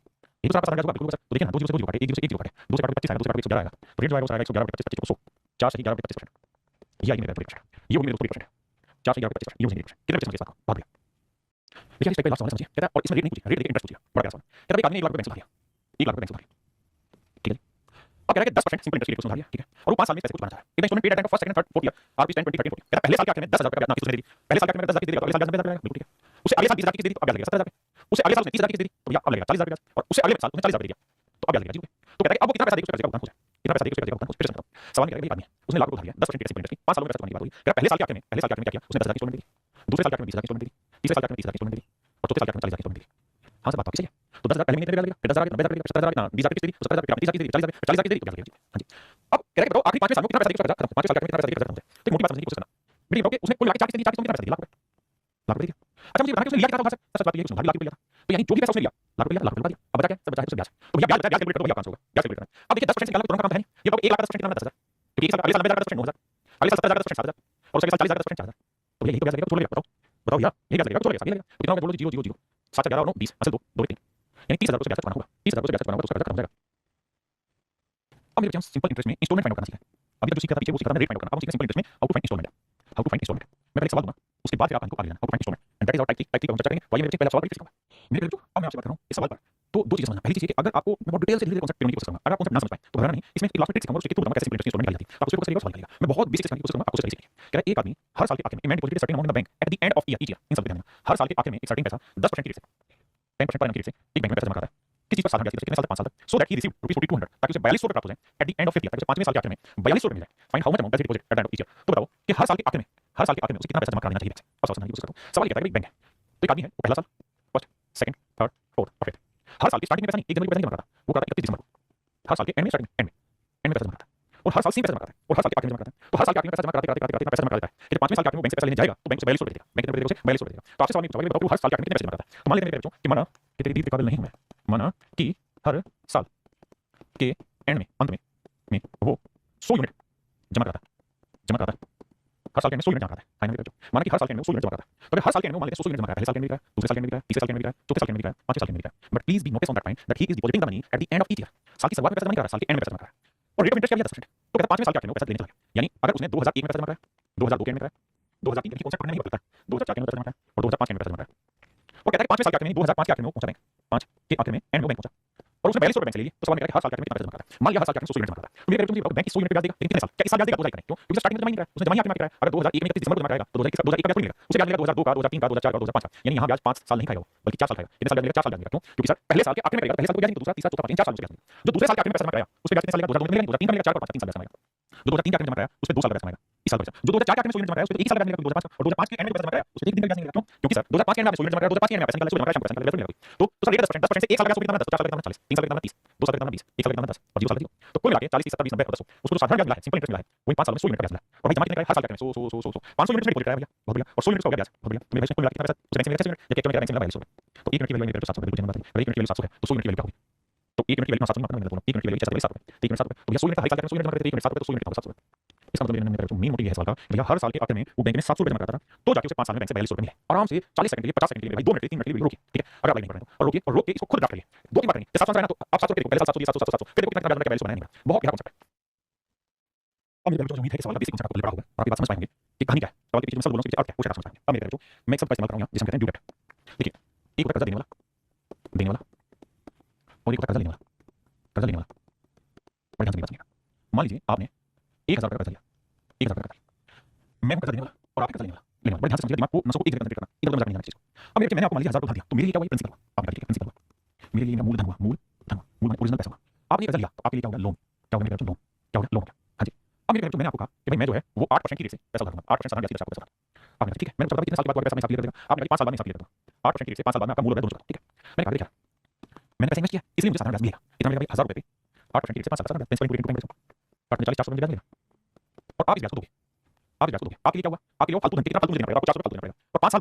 ये तो आपका सारा ब्याज होगा बिल्कुल। तो देखिए ना 2 0 से 2 काटे 1 0 से 1 0 काटे 2 से काटे 25 आएगा, 2 से काटे 111 आएगा, तो रेट जो आएगा वो आएगा 111 25 25 100 4 से 11 25%, ये आएगी मेरे 20%, ये होगी मेरे 20%, 4 से 11 25%, ये हो जाएगी 20%, कितने पैसे समझिए बहुत बढ़िया। देखिए इस टाइप का लास्ट सवाल समझिए, कहता है और इसमें रेट नहीं पूछिए, रेट देखिए इंटरेस्ट पूछिए, बड़ा क्या सवाल, कहता है एक आदमी ने 1 लाख रुपए बैंक से उधार लिया, 1 लाख रुपए बैंक से उधार लिया, ठीक है। अब कह रहा है कि 10% सिंपल इंटरेस्ट रेट उधार लिया, ठीक है, और वो 5 साल में पैसे कुछ बनाना चाह रहा है, एक installment paid at first second third fourth year आरपी 10 20 30 40, कहता है पहले साल के आखिर में 10,000 रुपए अपना किस्त उसने दे दी, पहले साल के आखिर में 10,000 किस्त दे दिया, अगले साल 10,000 ब्याज लगेगा, बिल्कुल ठीक है। उसे अगले साल 20,000 की किस्त दे दी तो अब ब्याज लगेगा 70,000 रुपए, उसे अगले साल उसने 30,000 की किस्त दे दी तो भैया अब लगेगा 40,000 ब्याज, और उसे अगले साल उसने 40,000 दे दिया तो अब ब्याज लगेगा 0 रुपए। तो कहता है कि अब वो कितना पैसा देगा उसका भुगतान हो जाए, कितना पैसा देगा उसका भुगतान हो जाए, फिर से सवाल में कह रहा है आदमी है उसने लाख रुपए उधार लिया 10% सिंपल इंटरेस्ट की 5 सालों में पैसा चुकाने की बात होगी, कहता है पहले साल के आखिर में क्या किया उसने 10,000 की इंस्टॉलमेंट दी, दूसरे साल के आखिर में 20,000 की इंस्टॉलमेंट दी, तीसरे साल के आखिर में 30,000 की इंस्टॉलमेंट दी और चौथे साल के आखिर में 40,000 की इंस्टॉलमेंट दी। हाँ सर बात बाकी सही है, तो 10,000 पहले महीने में लगेगा, फिर 10,000 90,000 लगेगा, 70,000 कितना 20,000 की किस्त दी, 70,000 फिर 30,000 की दी, 40,000 की दी तो ब्याज लगेगा। हां जी अब कह रहा है बताओ आखिरी 5वें साल में कितना पैसा देगा उसका खत्म, 5वें साल के आखिर में कितना पैसा देगा खत्म हो जाए, तो मोटी बात समझने की कोशिश करना बेटी बताओ कि उसने कुल लाख 40 किस्त दी, 40 कितना पैसा दिया लाख रुपए दिया। अच्छा मुझे बताना कि उसने लिया कितना था सर बात ये है कि उसने लाख रुपए लिया था, तो यानी जो भी पैसा उसने लिया लाख रुपए लिया लाख रुपए दिया, अब बचा क्या सब बचा है उससे ब्याज, तो भैया ब्याज बचा, ब्याज कैलकुलेट करो भैया आंसर होगा, ब्याज कैलकुलेट करना। अब देखिए 10% निकालना तुरंत का काम है नहीं, ये बताओ 1 लाख का 10% कितना 10,000, तो एक साल अगले साल 90,000 का 10% 9,000, अगले साल 70,000 का 10% 7,000 और उसके साल 40,000 का 10% 4,000, तो भैया यही तो ब्याज लगेगा, तो छोड़ लगेगा, बताओ बताओ भैया यही ब्याज लगेगा, छोड़ लगेगा, ये लगेगा तो कितना होगा बोलो 0 0 0 7 11 9 20 असल 2 2 3 यानी 30,000 रुपए ब्याज चुकाना होगा, 30,000 रुपए ब्याज चुकाना होगा तो उसका खत्म हो जाएगा। अब मेरे बच्चे हम सिंपल इंटरेस्ट में इंस्टॉलमेंट फाइंड आउट करना सीखा है, अभी तक जो सीखा था पीछे वो सीखा था रेट फाइंड आउट करना, अब सीखते हैं सिंपल इंटरेस्ट में how to find installment, how to find installment. मैं पहले एक सवाल दूंगा उसके बाद फिर आप हमको आगे जाना how to find installment and that is our type 3 का हम चर्चा करेंगे, तो आइए मेरे बच्चे पहला सवाल फिर से सीखो मेरे बच्चों अब मैं आपसे बात कर रहा हूं इस सवाल पर, तो तो दो चीजें समझना, पहली चीज है कि अगर आपको मैं बहुत डिटेल से धीरे कॉन्सेप्ट करने की कोशिश करूंगा, अगर आप कॉन्सेप्ट ना समझ पाए तो घबराना नहीं, इसमें एक लास्ट में ट्रिक सिखाऊंगा, उसके थ्रू बताऊंगा कैसे इंटरेस्ट स्टोरी निकाली जाती है, आप उसको फोकस करिएगा, सॉल्व करिएगा। मैं बहुत बेसिक सिखाने की कोशिश करूंगा, आपको सही सीखिए। कह रहा है एक आदमी हर साल के आखिर में इमेंट deposited certain amount in the bank at the end of year, each year, इन सब ध्यान देना, हर साल के आखिर में एक सर्टेन पैसा 10% की रेट से 10% पर एनम की रेट से एक बैंक में पैसा जमा करता है। किस चीज पर साल कितने साल तक, 5 साल तक, सो दैट ही रिसीव ₹200 ताकि उसे 4200 प्राप्त हो जाए eight the end of fifth year, ताकि उसे 5वें साल के आखिर में 4200 मिल जाए। Find how much amount does he deposit eight the end of each year. तो बताओ कि हर साल के आखिर में उसे कितना पैसा जमा करना चाहिए बैंक से। अब समझने की कोशिश करो, सवाल ये कहता है कि बैंक है तो एक आदमी है, वो पहला साल, फर्स्ट, सेकंड, थर्ड, फोर्थ और फिफ्थ, हर साल की स्टार्टिंग में पैसा नहीं, 1 जनवरी को पैसा नहीं जमा करता, वो करता है 31 दिसंबर को, हर साल के एंड में, स्टार्टिंग एंड में पैसा जमा करता है, और हर साल सेम पैसा जमा करता है, और हर साल के आखिर में जमा करता है। तो हर साल के आखिर में पैसा जमा करते पैसा जमा करता है, फिर 5वें साल के आखिर में बैंक से पैसा लेने जाएगा तो बैंक से 4200 देगा, बैंक कितने देगा उसे 4200 देगा। तो आपसे सवाल ये पूछा कि हर साल के आखिर में कितने पैसा जमा करता है। तो मान लेते हैं कि माना कि तेरी दीदी के काबिल नहीं हूं मैं, माना कि हर साल के एंड में, अंत में वो 100 यूनिट जमा कराता है, हर साल के एंड में 100 यूनिट जमा कराता है। फाइनल बच्चों, माना कि हर साल के एंड में 100 यूनिट जमा कराता है, तो अगर हर साल के एंड में मान लेते हैं 100 यूनिट जमा कराता है, पहले साल के एंड में दिख रहा है, दूसरे साल के एंड में दिख रहा है, तीसरे साल के एंड में दिख रहा है, चौथे साल के एंड में दिख रहा है, पांचवें साल के एंड में दिख रहा है, but please be notice on that point that he is depositing the money at the end of each year. साल की शुरुआत में पैसा जमा नहीं कर रहा है, साल के एंड में पैसा जमा कर रहा है, और रेट ऑफ इंटरेस्ट क्या है 10%। तो कहता है 5वें साल के आखिर में पैसा लेने चला गया, यानी अगर उसने 2001 में पैसा जमा कराया, 2002 के एंड में कराया, 2003 की कॉन्सेप्ट पढ़ने नहीं पड़ता, 2004 के एंड में पैसा जमा कराया और 2005 के एंड में पैसा जमा कराया। वो कहता है कि 5वें साल के आखिर में, 2005 के आखिर में वो पहुंचा बैंक, 5 के आखिर में एंड में बैंक पहुंचा और उसने 4200 बैंक से ले लिए। तो सवाल मेरा है कि हर साल के आखिर में कितना पैसा जमा करता है। मान लिया हर साल के आखिर में 100 यूनिट जमा करता है, तो मेरे कहते हैं बैंक की 100 यूनिट ब्याज देगा, लेकिन कितने साल, क्या इस साल ब्याज देगा 2 साल करें क्यों, क्योंकि स्टार्टिंग में जमा नहीं करा, उसने जमा ही आखिर में करा है। अगर 2001 में 31 दिसंबर को जमा कराएगा तो 2021 का ब्याज मिलेगा, उसे ब्याज मिलेगा 2002 का, 2003 का, 2004 का, 2005 का, यानी यहाँ ब्याज 5 साल नहीं खाएगा बल्कि 4 साल खाएगा। कितने साल ब्याज मिलेगा, 4 साल ब्याज मिलेगा। क्यों, क्योंकि सर पहले साल के आखिर में करेगा, पहले साल को ब्याज नहीं, तो दूसरा, तीसरा, चौथा, 5 इन 4 साल में ब्याज। जो दूसरे साल के आखिर में पैसा जमा कराया उस पे ब्याज कितने साल लगेगा, 2002 में मिलेगा, 2003 का मिलेगा, 4 और 5 3 साल ब्याज मिलेगा। जो 2003 के आखिर में जमा कराया उस पे 2 साल ब्याज मिलेगा, इस साल का। जो 2004 के आखिर में 100 यूनिट जमा कराया उस पे 1 साल ब्याज मिलेगा, 2005 और 2005 के एंड में पैसा जमा कराया उस पे 1 दिन का ब्याज मिलेगा। क्यों, क्योंकि सर 2005 के एंड में 100 यूनिट जमा कराया, 2005 के एंड में पैसा निकाला, 100 जमा कराया, शाम को पैसा निकाला, तो सर ये 10% से 1 साल का 100 कितना 10, 4 साल का 40, 3 साल का 30, 2 साल का 20, 1 साल का 10 और 0 साल का 0। तो कुल मिला के 40 30 70 20 90 100, उसको जो साधारण ब्याज मिला है, सिंपल इंटरेस्ट मिला है, वही 5 साल में 100 यूनिट का ब्याज मिला है। और भाई जमा कितने का है, हर साल का 100 500 यूनिट में डिपॉजिट कराया भैया, बहुत बढ़िया, और 100 यूनिट का हो गया ब्याज, बहुत बढ़िया। तो मेरे भाई कुल मिला के कितना पैसा उस बैंक से मिला, 6 यूनिट, या बैंक से मिला 4200। तो 1 यूनिट की वैल्यू मेरे 700 बिल्कुल जनरल बात है, अगर 1 यूनिट की वैल्यू 700 है तो 100 यूनिट की वैल्यू क्या होगी, तो 1 यूनिट की वैल्यू 700 नहीं मानता, 1 यूनिट की वैल्यू 700 700, 1 यूनिट 700, तो भैया 100 यूनिट का हर साल का 100 यूनिट जमा करते, 1 यूनिट 700 तो 100 यूनिट का 700। इसका मतलब मेन मोटिव ये है सवाल का, भैया हर साल के आखिर में वो बैंक में 700 रुपए जमा करता था, तो जाके उसे 5 साल में बैंक से 4200 मिले आराम से, 40 सेकंड के लिए, 50 सेकंड के लिए, भाई 2 मिनट 3 मिनट के लिए रोकिए, ठीक है, अगर आप नहीं कर रहे हो, और रोकिए इसको खुद ड्राफ्ट करिए, 2 की बात करेंगे, 700 है ना, तो आप 700 देखो, पहले साल 700 दिया, 700 700 फिर देखो कितना ब्याज मिला, 4200 बनाया नहीं, बहुत गहरा कॉन्सेप्ट है। अब मेरे जो उम्मीद है कि सवाल का बेसिक कॉन्सेप्ट आपको पढ़ा होगा और आप ये बात समझ पाएंगे कि कहानी क्या है, सवाल के पीछे मैं सब बोलूं कि अर्थ है, वो शायद समझ पाएंगे। अब मेरे जो मैं एक शब्द का इस्तेमाल करूंगा जिसे हम कहते हैं ड्यू डेट। देखिए, एक होता है कर्जा देने वाला और एक होता है कर्जा लेने वाला। बड़े ध्यान से बात सुनिएगा। मान लीजिए आपने 1000 रुपये का कर्जा लिया, 1000 रुपये का कर्जा, मैं हूं कर्जा देने वाला और आप हैं कर्जा लेने वाला। बड़े ध्यान से समझिए, दिमाग को नसों को एक जगह कंसंट्रेट करना, इधर उधर मजाक नहीं जाना चीज को। अब मेरे मैंने आपको मान लिया 1000 रुपये दिया, तो मेरे लिए क्या हुआ, ये प्रिंसिपल हुआ, आपने क्या प्रिंसिपल हुआ, मेरे लिए मूलधन हुआ, मूल ओरिजिनल पैसा हुआ। आपने कर्जा लिया तो आपके लिए क्या होगा, लोन, क्या होगा मेरे लोन, क्या होगा लोन, क्या, हाँ जी। अब मेरे मैंने आपको कहा कि भाई मैं जो है वो 8% की रेट से पैसा उधार दूंगा, 8% साधारण ब्याज की दर से आपको पैसा उधार। आपने ठीक है, मैंने सोचा कितने साल के बाद पैसा मैं हिसाब क्लियर कर देगा, आपने 5 साल बाद हिसाब क्लियर कर दूंगा, 8% की रेट से 5 साल बाद में आपका मूल हो जाएगा 200, ठीक है। मैंने कहा देखा, मैंने पैसा इन्वेस्ट किया इसलिए मुझे साधारण ब्याज मिलेगा, इतना मिलेगा भाई 1000 रुपये पे 8% की रेट से 5 साल साधारण ब्याज, प्रिंसिपल इंटू इंटरेस्ट, काटने 40 400 ब्याज मिलेगा। और आप इस ब्याज को दोगे, आप इस ब्याज को दोगे, आपके लिए क्या हुआ, आपके लिए फालतू धन कितना फालतू देना पड़ेगा, आपको 400 फालतू देना पड़ेगा। और 5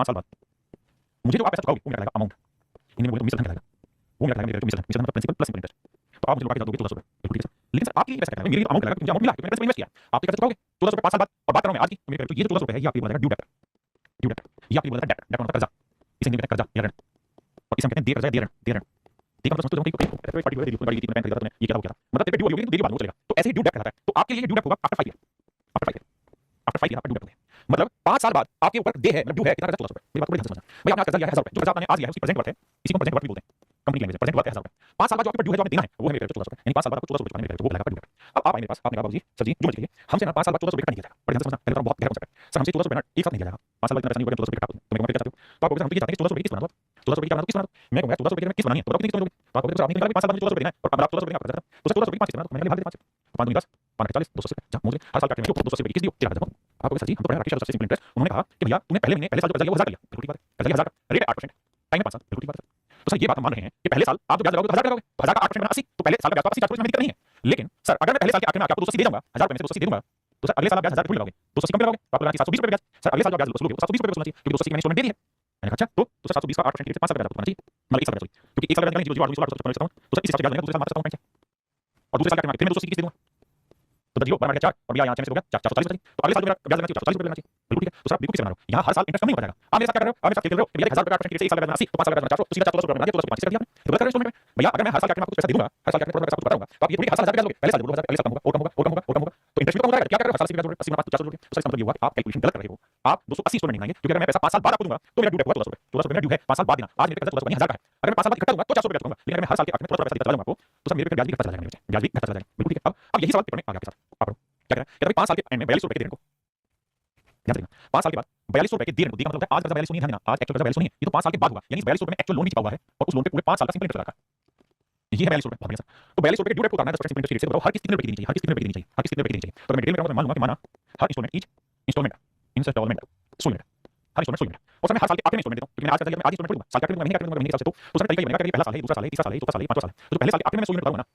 साल बाद मुझे जो आप पैसा चुकाओगे वो मेरा लगेगा अमाउंट, हिंदी में बोले तो मिश्र धन कहलाएगा, वो मेरा लगेगा मेरे मिश्र धन प्रिंसिपल प्लस इंटरेस्ट। तो आप मुझे लगा के दोगे 1400 रुपये, बिल्कुल ठीक है। लेकिन सर आपके लिए पैसा कहलाएगा, मेरे लिए अमाउंट लगेगा, मुझे अमाउंट मिला, मैंने पैसा इन्वेस्ट किया, आप पैसा चुकाओगे 1400 रुपये 5 साल बाद। और बात करूं मैं आज की, मेरे तो ये जो 1400 रुपये है ये आपके लिए ड्यू डेट, ड्यू डेट ये आपके लिए डेट, डेट मतलब कर्जा, इसे हिंदी में कहते हैं कर्जा या ऋण, और इसे हम कहते हैं दे कर्जा, दे ऋण, दे ऋण। ठीक है, मतलब समझते हो कि पार्टी हुआ, गाड़ी की बैंक खरीदा तुमने, ये क्या हो गया, मतलब तेरे पे ड्यू हो गई, देगी बाद में चलेगा, तो ऐसे ही ड्यू डेट कहलाता है। तो आपके लिए ड्यू डेट होगा after 5 year, after 5 year, after 5 year आपका ड्यू डेट हो गया, मतलब 5 साल बाद आपके ऊपर दे है, मतलब ड्यू है कितना, 1400 रुपये। मेरी बात को बड़े ध्यान से समझना, भाई आपने आज कर्जा लिया है 1000 रुपये, जो कर्जा आपने आज लिया है उसकी प्रेजेंट वर्थ है, इसी को प्रेजेंट वर्थ भी बोलते हैं, कंपनी लैंग्वेज प्रेजेंट वर्थ है 1000 रुपये। 5 साल बाद जो आपके ड्यू है, जो आपने देना है वो है मेरे 1400 रुपये, यानी 5 साल बाद आपको 1400 रुपये मेरे वो लगेगा ड्यू डेट। अब आप आए मेरे पास, आपने कहा बाबूजी सर जी जो मर्जी करिए, हमसे ना 5 साल बाद 1400 रुपये का नहीं दिया जाएगा, बड़े ध्यान से समझना, पहले बहुत गहरा कॉन्सेप्ट है। सर हमसे 1400 रुपये ना एक साथ नहीं दिया जाएगा, 5 साल बाद इतना पैसा नहीं होगा, 1400 रुपये का तो मैं क्या चाहते हो, तो आप बोलोगे हम तो ये चाहते हैं कि 1400 रुपये किस बना दो, 1400 रुपये किस बना दो, मैं कहूंगा 1400 रुपये में किस बनानी है, तो बताओ कितनी किस दोगे, तो आप बोलोगे आपने निकाला 5 साल बाद 1400 रुपये देना है और अब आप 1400 रुपये का कर्जा, तो 1400 रुपये 5 किस बना दो, मैंने भाग दे 5 5 10 5 40 200 जा मुझे हर साल काटने में 200 रुपये किस दियो, चला जाओ। आप बोले सर जी हम तो पढ़े राकेश सबसे सिंपल इंटरेस्ट, उन्होंने कहा कि भैया तूने पहले महीने पहले साल जो कर्जा लिया वो 1000 लिया, बिल्कुल ठीक बात है, कर्जा लिया 1000 का रेट 8%, टाइम में 5 साल, बिल्कुल ठीक बात है। तो सर ये बात हम मान रहे हैं कि पहले साल आप जो ब्याज लगाओगे तो 1000 लगाओगे, तो 1000 का 8% बना 80, तो पहले साल का ब्याज तो 80 चार्ज में दिक्कत नहीं है। लेकिन सर अगर मैं पहले साल के आखिर में आपको 280 दे दूंगा, 1000 रुपये में से 280 दे दूंगा, तो सर अगले साल आप ब्याज 1000 रुपये लगाओगे, 280 कम लगाओगे, तो आपको लगाना 720 रुपये ब्याज। सर अगले साल जो ब्याज वसूलोगे 720 रुपये वसूलना चाहिए, क्योंकि 280 मैंने इंस्टॉलमेंट दे दी है। मैंने कहा अच्छा तो सर 720 का 8% रेट से 5 साल का ब्याज वसूलना चाहिए, मतलब 1 साल का ब्याज, क्योंकि 1 साल का ब्याज लगाने 0 0 8 16 तो सर इस हिसाब से ब्याज लगेगा, दूसरे साल मात्र 7% और दूसरे साल के आखिर में फिर मैं 280 किस दे दूंगा, तो 0 बराबर 4 और भैया यहाँ से हो गया 440 रुपये, तो अगले साल जो मेरा ब्याज लगना चाहिए 440 रुपये लगना चाहिए, बिल्कुल ठीक है। तो सर आप बिल्कुल किस बना रहे हो, यहाँ हर साल इंटरेस्ट कम नहीं हो जाएगा, आप मेरे साथ क्या कर रहे हो, आप मेरे साथ खेल रहे हो, भैया 1000 रुपये 8% रेट से 1 साल का ब्याज 80, तो 5 साल का ब्याज 400, तो सीधा 1400 रुपये बना दिया, 1425 कर दिया आपने, तो बता रहे हो इंस्टॉलमेंट में। भैया अगर मैं हर साल के आखिर में आपको पैसा दे दूंगा, हर साल के आखिर में पैसा आपको बताऊंगा, तो आप ये थोड़ी हर साल 1000 ब्याज लोगे, पहले साल बोलो 1000, अगले साल कम होगा और कम होगा और कम होगा और कम होगा, तो इंटरेस्ट भी कम हो जाएगा, क्या कर रहे हो हर साल 80 ब्याज 80 में 400 रुपये, तो इसका मतलब ये हुआ कि आप कैलकुलेशन गलत कर रहे हो, आप 280 इंस्टॉलमेंट नहीं आएंगे, क्योंकि अगर मैं पैसा 5 साल बाद आपको दूंगा तो मेरा ड्यू डेट होगा 1400 रुपए, 1400 रुपए मेरा ड्यू है 5 साल बाद देना। आज मेरे कर्जा 14,000 का है, अगर मैं 5 साल बाद इकट्ठा दूंगा तो 400 रुपए दूंगा, लेकिन अगर मैं हर साल के आखिर में थोड़ा पैसा देता जाऊंगा आपको तो सर मेरे पे ब्याज भी घटता चला जाएगा, मेरे ब्याज भी घटता चला जाएगा। बिल्कुल ठीक है। अब यही सवाल पेपर में आ गया आपके साथ, आप पढ़ो क्या कह रहा है, कहता है 5 साल के एंड में 4200 रुपए के देने को, ध्यान से देखना, 5 साल के बाद 4200 रुपए के देने को, देने का मतलब होता है आज कर्जा 4200 नहीं है देना, आज एक्चुअल कर्जा 4200 नहीं है, ये तो 5 साल के बाद होगा, यानी 4200 रुपए में एक्चुअल लोन भी चुका हुआ है और उस लोन पे पूरे 5 साल का सिंपल इंटरेस्ट लगा है, ये है 4200 रुपए। बहुत बढ़िया सर, तो 4200 रुपए के ड्यू डेट को उतारना है 10% इंटरेस्ट रेट से, बताओ हर किस कितने रुपए की देनी चाहिए, हर किस कितने रुपए की देनी चाहिए, हर किस कितने रुपए की देनी चाहिए। तो मैं डिटेल में कहूंगा, मान लूंगा कि माना हर installment each installment installment 100 unit, हर इंस्टॉलमेंट 100 यूनिट, और सर मैं हर साल के आखिर में इंस्टॉलमेंट देता हूं, क्योंकि मैं आज कर्जा लिया, मैं आज इंस्टॉलमेंट दूंगा, साल के आखिर में महीने के आखिर में महीने के हिसाब से, तो सर तरीका ये बनेगा कि पहला साल है, दूसरा साल है, तीसरा साल है, चौथा साल है, पांचवा साल है, तो पहले साल के आखिर में 100 यूनिट लगाऊंगा ना,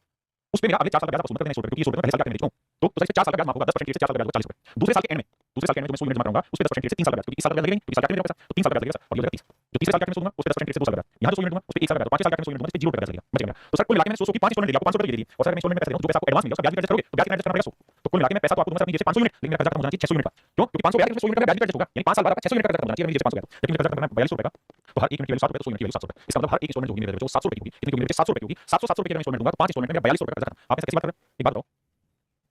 उस पे मेरा अगले 4 साल का ब्याज वसूल करके 100 रुपए, क्योंकि 100 रुपए पहले साल के आखिर में देता हूं, तो इससे 4 साल का ब्याज माफ होगा 10% से 4 साल का ब्याज 40 रुपए। दूसरे साल के एंड में, दूसरे साल के एंड में जो मैं 100 यूनिट जमा करूंगा उस पे 10% से 3 साल का ब्याज, क्योंकि इस साल का ब्याज लगेगा नहीं, क्योंकि साल के आखिर में मेरा पैसा, तो 3 साल का ब्याज लगेगा सर, और ये लगेगा 30, जो तीसरे साल के आखिर में 100 दूंगा उस पे 10% से 2 साल का ब्याज, यहां जो 100 यूनिट दूंगा उस पे 1 साल का ब्याज, पांचवें साल के आखिर में 100 यूनिट दूंगा इस पे 0 रुपए का ब्याज लगेगा, बच जाएगा। तो सर कुल मिला के मैंने 100 की 5 इंस्टॉलमेंट ले लिया, आपको 500 रुपए दे दिए, और सर मैं इंस्टॉलमेंट में पैसा दे रहा हूं, जो पैसा आपको एडवांस मिलेगा उसका ब्याज भी एडजस्ट करोगे तो ब्याज कितना एडजस्ट करना पड़ेगा 100, तो कुल मिला के मैं पैसा तो आपको दूंगा सर अपनी जैसे 500 यूनिट, लेकिन मेरा कर्जा खत्म हो जाना चाहिए 600 यूनिट का, क्यों, क्योंकि 500 ब्याज में 100 यूनिट का ब्याज भी एडजस्ट होगा, यानी 5 साल बाद आपका 600 यूनिट का कर्जा खत्म हो जाना चाहिए, मेरी जैसे 500 है, लेकिन कर्जा करना है 4200 रुपए का, तो हर एक यूनिट की वैल्यू 7 रुपए, तो 100 यूनिट की वैल्यू 700 रुपए, इसका मतलब हर एक इंस्टॉलमेंट जो होगी मेरे जो 700 रुपए की होगी, इतनी की मेरे 700 रुपए की होगी, 700 700 रुपए की मैं इंस्टॉलमेंट दूंगा, तो 5 इंस्टॉलमेंट में 4200 रुपए का कर्जा खत्म। आप कैसे बात कर रहे हैं, एक बात बताओ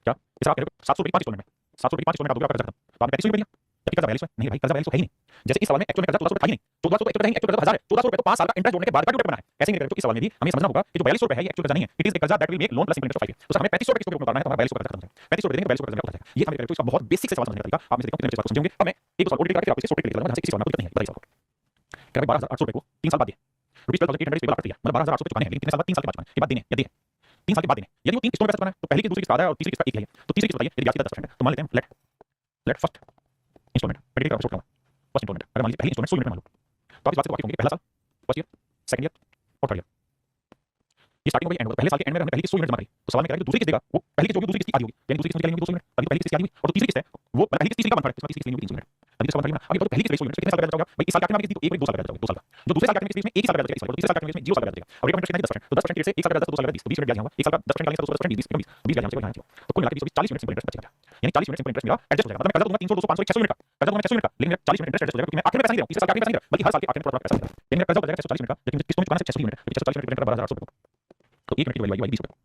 क्या, इस आप कह रहे हो 700 रुपए की 5 इंस्टॉलमेंट में, 700 रुपए की 5 इंस्टॉलमेंट का दोगे आपका कर्जा खत्म, तो आपने 35 यूनिट लिया, जबकि कर्जा 42 है, नहीं भाई कर्जा 42 है ही नहीं, जैसे इस सवाल में एक्चुअल में कर्जा 1400 रुपए था ही नहीं, 1400 तो एक्चुअल नहीं, एक्चुअल कर्जा 1000 है, 1400 रुपए तो 5 साल का इंटरेस्ट जोड़ने के बाद का ड्यू डेट बना है, ऐसे ही नहीं करें तो इस सवाल में भी हमें समझना होगा कि जो 4200 रुपए है ये एक्चुअल कर्जा नहीं है, इट इज ए कर्जा that will make loan plus interest of 5 year, तो सर हमें 3500 रुपए किसको उतारना है, तो हमारा 4200 का कर्जा खत्म हो जाएगा, 3500 रुपए देंगे 4200 का कर्जा उतर जाएगा, ये हमें इसका बहुत बेसिक से सवाल समझने का तरीका, आप में से देखो कितने बच्चे समझेंगे, अब मैं एक सवाल और डिटेल करके आपको इसे शॉर्ट करके बताऊंगा, जहां से इस सवाल में कोई दिक्कत नहीं है, बताइए सवाल क्या, 12800 रुपए को 3 साल बाद दिए, रुपीस 12800 पेबल करती है, मतलब 12800 चुकाने हैं, लेकिन कितने साल बाद, 3 साल के बाद चुकाने के बाद देने या दिए 3 साल के बाद देने, यदि वो 3 किस्तों में पैसा चुकाना है तो पहली की दूसरी किस्त आधा है और तीसरी किस्त का एक ही है, तो तीसरी किस्त बताइए यदि ब्याज की दर 10% है, तो मान लेते हैं लेट फर्स्ट इंस्टॉलमेंट पेडिग्री का शॉर्ट करूंगा, फर्स्ट इंस्टॉलमेंट अगर मान लीजिए पहली इंस्टॉलमेंट 100 यूनिट मान लो, तो आप इस बात से वाकिफ होंगे पहला साल फर्स्ट ईयर, सेकंड ईयर और थर्ड ईयर, ये स्टार्टिंग हो गई एंड, पहले साल के एंड में हमने पहली किस्त 100 यूनिट जमा करी, तो सवाल में कह रहा है कि दूसरी किस्त देगा वो पहली किस्त होगी, दूसरी किस्त आधी होगी, यानी दूसरी किस्त निकालेंगे 200 यूनिट, अभी पहली किस्त आधी हुई और जो तीसरी किस्त है वो पहली किस्त तीसरी का 1/3 है, तीसरी किस्त नहीं होगी 300 यूनिट, अभी इसका 1/3 अभी तो पहली किस्त 100 यूनिट कितने साल का ब्याज होगा भाई, इस साल के आखिर में किसी को एक 2 साल का ब्याज होगा, 2 साल का, जो दूसरे साल के आखिर में एक ही साल का ब्याज होगा, तीसरे साल के आखिर में 0 साल का ब्याज होगा, और रेट ऑफ इंटरेस्ट कितना है 10%, तो 10% से एक साल का ब्याज 2 साल का 20, तो 20 यूनिट ब्याज होगा, एक साल का 10% निकालेंगे तो 10% 20 20 ब्याज यहाँ से, तो कुल मिला के 40 यूनिट सिंपल इंटरेस्ट बचेगा, यानी 40 यूनिट सिंपल इंटरेस्ट मेरा एडजस्ट हो जाएगा, मतलब मैं कर्जा दूंगा 300 200 500 600 यूनिट का कर्जा दूंगा 600 यूनिट का, लेकिन मेरा 40 यूनिट इंटरेस्ट एडजस्ट हो जाएगा, क्योंकि मैं आखिर में पैसा नहीं दे रहा हूं, तीसरे साल के आखिर में पैसा नहीं दे रहा बल्कि हर साल के आखिर में थोड़ा पैसा दे रहा, यानी मेरा कर्जा हो जाएगा 640 यूनिट का, लेकिन किस्तों में चुकाना है 600 यूनिट, 640 यूनिट का 12800 रुपए, तो 1 यूनिट की वैल्यू आएगी 20 रुपए,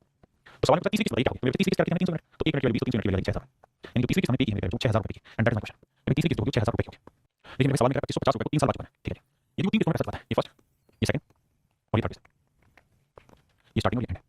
तो सवाल में तीसरी किस्त बताइए क्या होगी, तीसरी किस्त क्या कितनी 300 यूनिट, तो 1 यूनिट की वैल्यू 20 तो 300 यूनिट की वैल्यू 6000, यानी जो तीसरी किस्त हमने पे की है जो 6000 रुपए की, and that is my question, मेरी तीसरी किस्त होगी 6000 रुपए की होगी, लेकिन मेरे सवाल में 2550 रुपए को 3 साल बाद चुकाना है, ठीक है, ये जो 3 किस्तों में पैसा चुकाना है, ये फर्स्ट, ये सेकंड और ये थर्ड किस्त, ये स्टार्टिंग और ये एंड,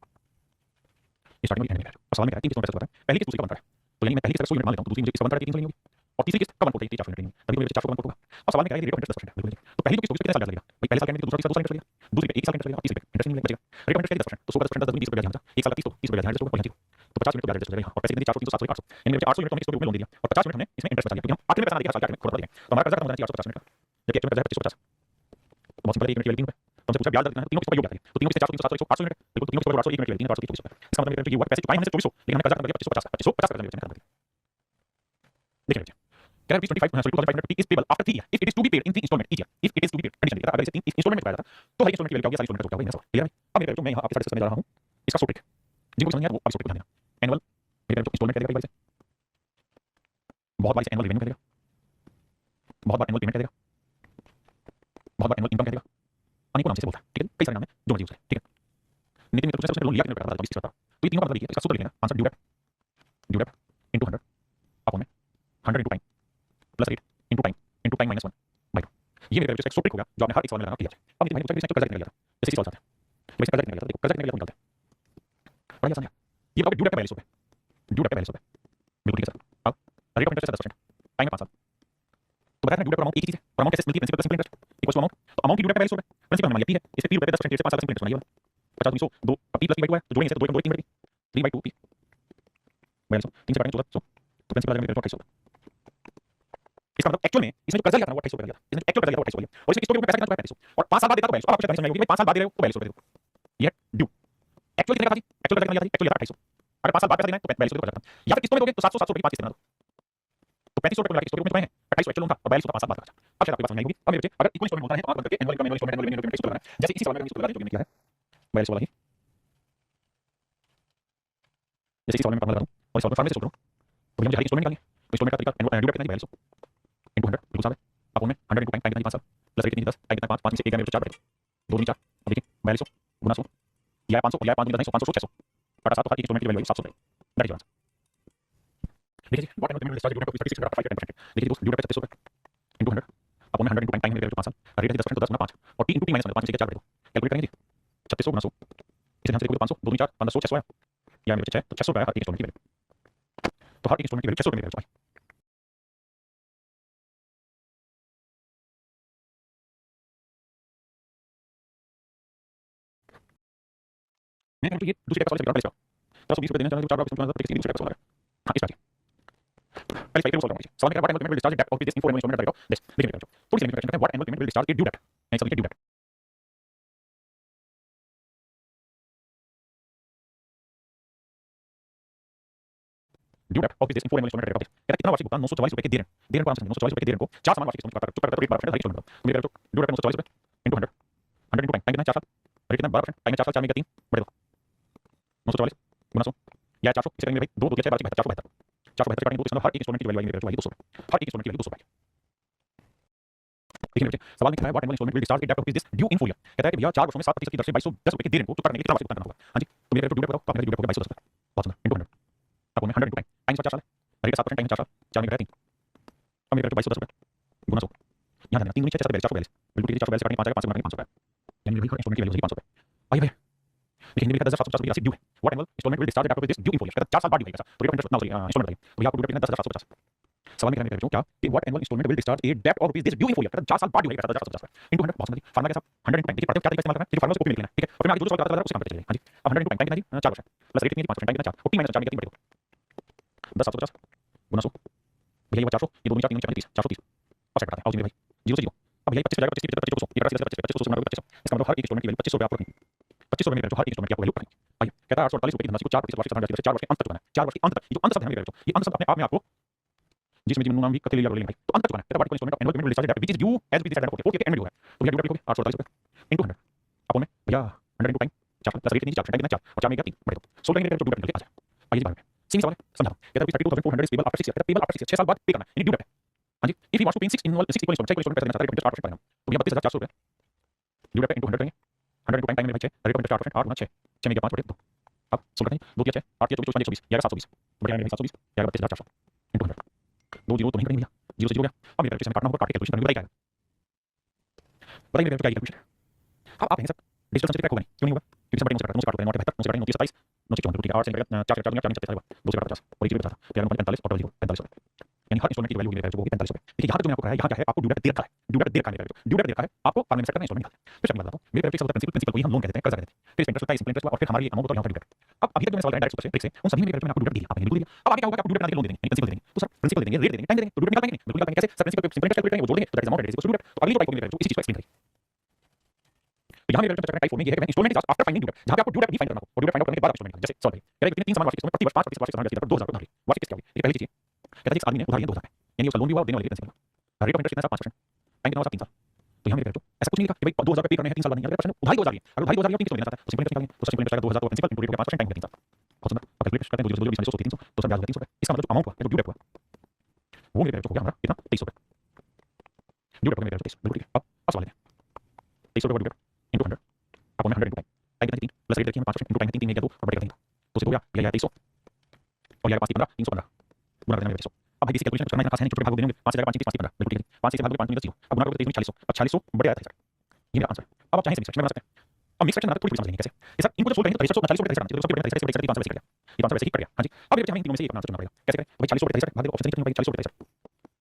ये स्टार्टिंग और ये एंड, और सवाल में कह रहा है 3 किस्तों में पैसा चुकाना है, पहली किस्त दूसरी का 1/3 है, तो यानी मैं पहली किस्त 100 यूनिट मान लेता हूं, दूसरी मुझे इसका 1/3 300 लेनी होगी, और तीसरी किस्त का 1/4 है 400 यूनिट लेनी, तभी मुझे 400 का 1/4 होगा, और सवाल में कह रहा है रेट ऑफ इंटरेस्ट 10% है, बिल्कुल, तो पहली जो किस्त होगी कितने साल ब्याज लगेगा भाई, पहले साल के एंड में दूसरा किस्त 2 साल इंटरेस्ट लगेगा, दूसरी पे 1 साल इंटरेस्ट लगेगा, तीसरी पे इंटरेस्ट नहीं बचेगा, रेट ऑफ इंटरेस्ट 10%, तो 100 का 10% 10 20 रुपए ब्याज यहाँ, एक साल का 30 तो 30 रुपए ब्याज यहाँ एडजस्ट होगा, और यहाँ तो 50 यूनिट का ब्याज एडजस्ट हो जाएगा, और पैसे कितने 400 300 700 800, यानी मुझे 800 यूनिट हमने इसको रूप में लोन दे दिया, और 50 यूनिट हमने इसमें इंटरेस्ट बचा लिया, क्योंकि हम आखिर में पैसा ना देके हर साल के आखिर में थोड़ा देंगे, तो हमारा कर्जा खत्म हो जाना चाहिए 850 यूनिट का, जबकि एक्चुअल में कर्जा है 2550, तो बहुत सिंपल है, 1 यूनिट की वैल्यू 3 रुपए, तो हमसे पूछा ब्याज दर कितना है, तीनों किस्तों का योग क्या है, तो तीनों किस्त 400 300 700 800 यूनिट, बिल्कुल तीनों किस्तों का 800 1 यूनिट की वैल्यू 800 24 रुपए, इसका मतलब ये हुआ पैसे चुकाए हमने 2400, लेकिन हमने कर्जा खत्म कर दिया 2550 का कर्जा लिया, देखिए कह रहा है 2550 is payable after 3 years if it is to be paid in 3 installment each year, if it is to be paid condition अगर इसे 3 इंस्टॉलमेंट में पाया जाता तो हर इंस्टॉलमेंट की वैल्यू क्या होगी, सारी इंस्टॉलमेंट का क्या होगा, क्लियर है। अब मेरे जो मैं यहां आपके साथ डिस्कस करने जा रहा हूं इसका शॉर्ट ट्रिक, जिनको समझ नहीं आया वो अब शॉर्ट ट्रिक ध्यान देना, एनुअल मेरे जो इंस्टॉलमेंट कह देगा कई बार से, बहुत बार इसे एनुअल रेवेन्यू कह देगा, बहुत बार एनुअल पेमेंट कह देगा, बहुत बार एनुअल इनकम कह देगा, अनेकों नाम से बोलता है, ठीक है, कई सारे नाम है जो मर्जी यूज है, ठीक है। नितिन मित्र उसने लोन लिया कितने रुपए का, 20 30 तो ये तीनों का मतलब ये है, इसका सूत्र लिख लेना, answer due date into 100 upon में 100 into time plus rate into time minus 1 by 2, ये मेरे एक शॉर्ट ट्रिक हो गया जो आपने हर एक सवाल में लगाना किया है। अब नितिन भाई पूछा कि इसने कर्जा कितने लिया था, जैसे इस सवाल आता है तो इसने कर्जा कितने लिया था, देखो कर्जा कितने लिया तो निकालते हैं, बड़ा आसान है, ये बताओ ड्यू डेट 4200 रुपए, ड्यू डेट 4200 रुपए, बिल्कुल ठीक है सर। अब रेट ऑफ इंटरेस्ट है 10%, टाइम है 5 साल, तो बताया ड्यू डेट अमाउंट एक ही चीज है, और अमाउंट कैसे मिलती है, principal simple interest equals to amount, तो अमाउंट की ड्यू डेट 4200 रुपए, प्रिंसिपल हमने मान लिया पी है, इसे 3 रुपए पे 10% रेट से 5 साल का सिंपल इंटरेस्ट बनाइए, 50 200 2 p प्लस p/2 है तो जोड़ेंगे इसे तो 2 1 2 3 3/2 p 4200 3 से काटेंगे 1400, तो प्रिंसिपल आ जाएगा 2800, इसका मतलब एक्चुअल में इसने जो कर्जा लिया था वो 2800 रुपए का लिया था, इसने जो एक्चुअल कर्जा लिया था वो 2800 लिया, और इसने किस्तों के ऊपर पैसा कितना चुकाया 3500, और 5 साल बाद देता तो 4200, अब आपको समझ में आएगी भाई 5 साल बाद दे रहे हो तो 4200 रुपए देखो, ये ड्यू एक्चुअल कितने का था जी, एक्चुअल कर्जा कितना लिया था, एक्चुअल लिया था 2800, अगर 5 साल बाद पैसा देना है तो 4200 रुपए खत्म, या फिर किस्तों में दोगे तो 700 700 रुपए की 5 किस्त देना, तो 3500 रुपए किस्तों के ऊपर चुकाए हैं, 2800 एक्चुअल लोन था और 4200 का 5 साल बाद का खर्चा, अब शायद आपको समझ में आएगी। अब मेरे बच्चे अगर इक्वल इंस्टॉलमेंट होता है तो आप करके annual income annual installment annual payment लगाना है, जैसे इसी सवाल में इसको लगा जो मैंने किया है 4200 वाला ही, जैसे इस सवाल में मैं लगा दूं और इस सवाल में फार्मूले से सोच रहा हूं, तो मुझे हर इंस्टॉलमेंट निकालनी है, तो इंस्टॉलमेंट का तरीका ड्यू डेट कितना है 4200 इनटू 100 बिल्कुल साफ है, अपॉन में 100 इनटू टाइम कितना 5 साल प्लस रेट कितनी 10 टाइम कितना 5 5 से 1 है मेरे 4 बढ़ेगा 2 3 4, अब देखिए 4200 गुना 100 या 500 या 5 गुना 500 600 बटा 7 तो हर एक इंस्टॉलमेंट की वैल्यू 700 रुपए, दैट इज आंसर। देखिए what annual payment start due date of 36 का 5 10%, देखिए दोस्तों ड्यू डेट 3600 रुपए 5 के 4 बटे 2 कैलकुलेट करेंगे जी 3600 गुना 100 इसे ध्यान से देखो 500 2 2 4 1500 600 आया या मेरे 6 तो 600 आया हर एक इंस्टॉलमेंट की वैल्यू तो हर एक इंस्टॉलमेंट की वैल्यू 600 रुपए मेरे आई मैं ये दूसरी टाइप वाले से 420 रुपए देना चाहता हूं 4 रुपए दूसरी टाइप वाला हां इस टाइप पहले फाइल सॉल्व करेंगे सवाल क्या what annual payment will discharge date of this in 4 annual installment that this देखिए थोड़ी सी करते हैं what annual payment will discharge it due date नहीं सब due date due date of this in 4 annual installment that this कहता कितना वार्षिक भुगतान 944 रुपए के दे रहे हैं को आंसर 944 रुपए के दे रहे हैं को चार समान वार्षिक इंस्टॉलमेंट का चुका करता रेट 12% हर इंस्टॉलमेंट तो मेरे ड्यू डेट 944 रुपए इनटू 100 100 इनटू टाइम कितना 4 साल रेट कितना 12% टाइम 4 साल 4 में 3 बड़े 944 गुना 100 या 400 इसे करेंगे भाई 2 2 6 12 472 472 काटेंगे 2 हर एक इंस्टॉलमेंट की वैल्यू आएगी मेरे 200 हर एक इंस्टॉलमेंट की वैल्यू 200 देखिए बच्चे सवाल में क्या है what annual installment will discharge it date of this due in full year कहता है कि भैया 4 वर्षों में 7% की दर से 2210 रुपए के दे रहे हैं को चुका करने के लिए कितना वार्षिक भुगतान करना होगा हां जी तो मेरे ड्यू डेट बताओ तो मेरा ड्यू डेट होगा 2210 रुपए बहुत सुंदर इनटू 100 अब मैं 100 इनटू टाइम 4 साल है रेट 7% टाइम 4 साल 4 में 3 अब मेरा 2210 रुपए गुना 100 यहां देना 3 गुना 6 442 बिल्कुल 442 काटेंगे 5 का 5 500 यानी भाई हर इंस्टॉलमेंट की वैल्यू 500 रुपए आइए भाई लेकिन हिंदी में 10750 रुपए ड्यू है what annual installment will discharge at this due in full कहता 4 साल बाद ड्यू है तो रेट ऑफ इंटरेस्ट ना सॉरी इंस्टॉलमेंट बताइए तो यहां आपको ड्यू कितना 10750 सवाल में कहने क्या कि what annual installment will discharge a date of this due in full कहता 4 साल बाद ड्यू है कहता 10750 इनटू 100 बहुत समझिए फार्मूला के साथ 100 इनटू टाइम देखिए पढ़ते क्या तरीका इस्तेमाल करना है फार्मूला से कॉपी में लिखना है ठीक है और फिर आगे जो सवाल करता है उसे काम करते चलिए हां जी अब 100 इनटू टाइम कितना जी 4% प्लस रेट कितनी 5% टाइम कितना 4 40 माइनस 4 में 3 बटे 2 10 750 गुना 100 भैया ये 400 ये 2 4 3 4 30 430 और सेट करते हैं आओ जी भाई 0 से 0 अब भैया 25 हो जाएगा 25 25 ये 25 25 25 इसका मतलब हर एक इंस्टॉलमेंट की वैल्यू 2500 रुपए आपको रखेंगे 2500 रुपए में हर एक इंस्टॉलमेंट की आपको वैल्यू रखेंगे आइए कहता है 848 रुपए की धनराशि को 4% वार्षिक धनराशि 4 वर्ष के अंत तक चुकाना है 4 वर्ष के अंत तक ये जो अंत शब्द है मेरे ये अंत शब्द अपने आप में आपको जिसमें जीवन नाम भी कते लिया भाई तो अंत तक चुकाना है कहता what installment of annual payment will discharge which is due as be this date of 4 के एंड हो तो भैया ड्यू डेट होगी 848 रुपए इनटू 100 अपन में भैया 100 इनटू टाइम 4 प्लस रेट कितनी 4 टाइम कितना 4 और 4 में 3 बड़े तो 16 के ड्यू डेट निकल के आ जाए आइए जी बात सीधी सवाल है समझा कहता है 32400 इज पेबल आफ्टर 6 ईयर कहता पेबल आफ्टर 6 साल बाद पे करना है यानी ड्यू डेट हां जी इफ ही वांट्स टू पे 6 इनवॉल्व 6 इक्वल इंस्टॉलमेंट 6 इंस्टॉलमेंट पैसा देना चाहता है 8% पड़ेगा तो भैया 32400 रुपए ड्यू डेट इनटू 100 करेंगे 100 इनटू टाइम में भाई 6 रेट ऑफ इंटरेस्ट 8% 8 गुना 6 6 में 5 बटे 2 अब सोल्व करें 2 3 6 8 3 24 24 यार 720 बढ़िया मेरे 720 यार 32400 इनटू 100 2 0 तो नहीं करेंगे भैया 0 से 0 हो गया अब मेरे कैलकुलेशन में काटना होगा काट के कैलकुलेशन करने बताइए मेरे क्या कैलकुलेशन अब आप कहेंगे सर डिजिटल संचित होगा नहीं क्यों नहीं होगा क्योंकि सब बटे 9 से काटते हैं 9 से 72 9 से 27 9 से 24 ठीक है 8 से 4 4 4 4 2 से 50 और 1 से 50 तो यार 45 और 45 रुपए यानी हर इंस्टॉलमेंट की वैल्यू मेरे जो होगी 45 रुपए देखिए यहां तक जो मैं आपको कराया यहां क्या है आपको ड्यू डेट दे रखा है ड्यू डेट दे रखा है ड्यू डेट दे रखा है आपको फार्मूला में सेट करना है इंस्टॉलमेंट निकालना है फिर मैं बताता हूं मेरे कैलकुलेशन का प्रिंसिपल को ही हम लोन कहते हैं कर्जा कहते हैं फिर इंटरेस्ट होता है इसमें इंटरेस्ट और फिर हमारी अमाउंट और यहां पर ड्यू डेट अब अभी तक जो मैं सवाल डायरेक्ट सूत्र से ट्रिक से उन सभी में कैलकुलेशन में आपको ड्यू डेट दी आपने बिल्कुल दिया अब आगे क्या होगा आपको ड्यू डेट बनाने के लोन देंगे प्रिंसिपल देंगे तो सर प्रिंसिपल देंगे रेट देंगे टाइम देंगे तो ड्यू डेट निकालेंगे बिल्कुल निकालेंगे कैसे सर प्रिंसिपल पे सिंपल कैलकुलेट करेंगे वो जोड़ देंगे तो that is amount that is equal to due date तो अगली जो टाइप होगी इसी चीज को एक्सप्लेन करेंगे तो यहां मेरे कैलकुलेशन टाइप 4 में ये है कि installment is after finding due date जहां पे आपको ड्यू डेट डिफाइन करना हो और ड्यू डेट फाइंड आउट करने के बाद इंस्टॉलमेंट जैसे सॉल्व करें कहते हैं 3 समान वार्षिक किस्तों में प्रति वर्ष 5% वार्षिक धनराशि 2000 रुपए वार्षिक किस्त क्या होगी ये पहली चीज कहता है कि आदमी ने उधार लिया 2000 यानी उसका लोन भी हुआ देने वाले प्रिंसिपल रेट ऑफ इंटरेस्ट कितना 5% टाइम कितना होगा 3 साल तो यहां मेरे कैलकुलेट ऐसा कुछ नहीं लिखा कि भाई 2000 रुपए पे करने हैं 3 साल बाद नहीं अगर प्रश्न उधारी 2000 है अगर उधारी 2000 है किसको देना चाहता है तो सिंपल इंटरेस्ट निकालेंगे तो सिंपल इंटरेस्ट आएगा 2000 तो प्रिंसिपल इंटू रेट का 5% टाइम 3 साल बहुत सुंदर अब कैलकुलेट करते हैं 2 0 20 300 तो सर ब्याज 300 इसका मतलब जो अमाउंट हुआ जो ड्यू डेट हुआ वो मेरे कैलकुलेट हो गया हमारा कितना 2300 ड्यू डेट हो गया मेरे 2300 बिल्कुल ठीक है अब सवाल है 2300 ड्यू डेट इनटू 100 अब 100 इनटू टाइम कितना 3 प्लस रेट देखिए 5% इनटू टाइम 3 में गया 2 और बटेगा 3 तो से हो गया ये 2300 और ये 5 15 315 गुना करना है 2300 अब भाई इसी कैलकुलेशन करना है खास है नहीं छोटे भाग देंगे 5 जगह 5 30 5 15 बिल्कुल ठीक है 5 से भाग 5 में 0 अब गुना करोगे 23 में 40 अब 40 बड़े आया था सर ये मेरा आंसर अब आप चाहें मिक्स बना सकते हैं अब मिक्स फ्रैक्शन थोड़ी समझ लेंगे कैसे ये सर इनको जो सोल्व करेंगे तो 23 40 बटे 30 करना चाहिए तो सब बटे 30 आंसर वैसे ही कट गया ये आंसर वैसे ही कट गया हां जी अब ये हमें तीनों में से एक आंसर चुनना पड़ेगा कैसे करें भाई 40 बटे 30 भाग दे ऑप्शन कितने भाई 40 बटे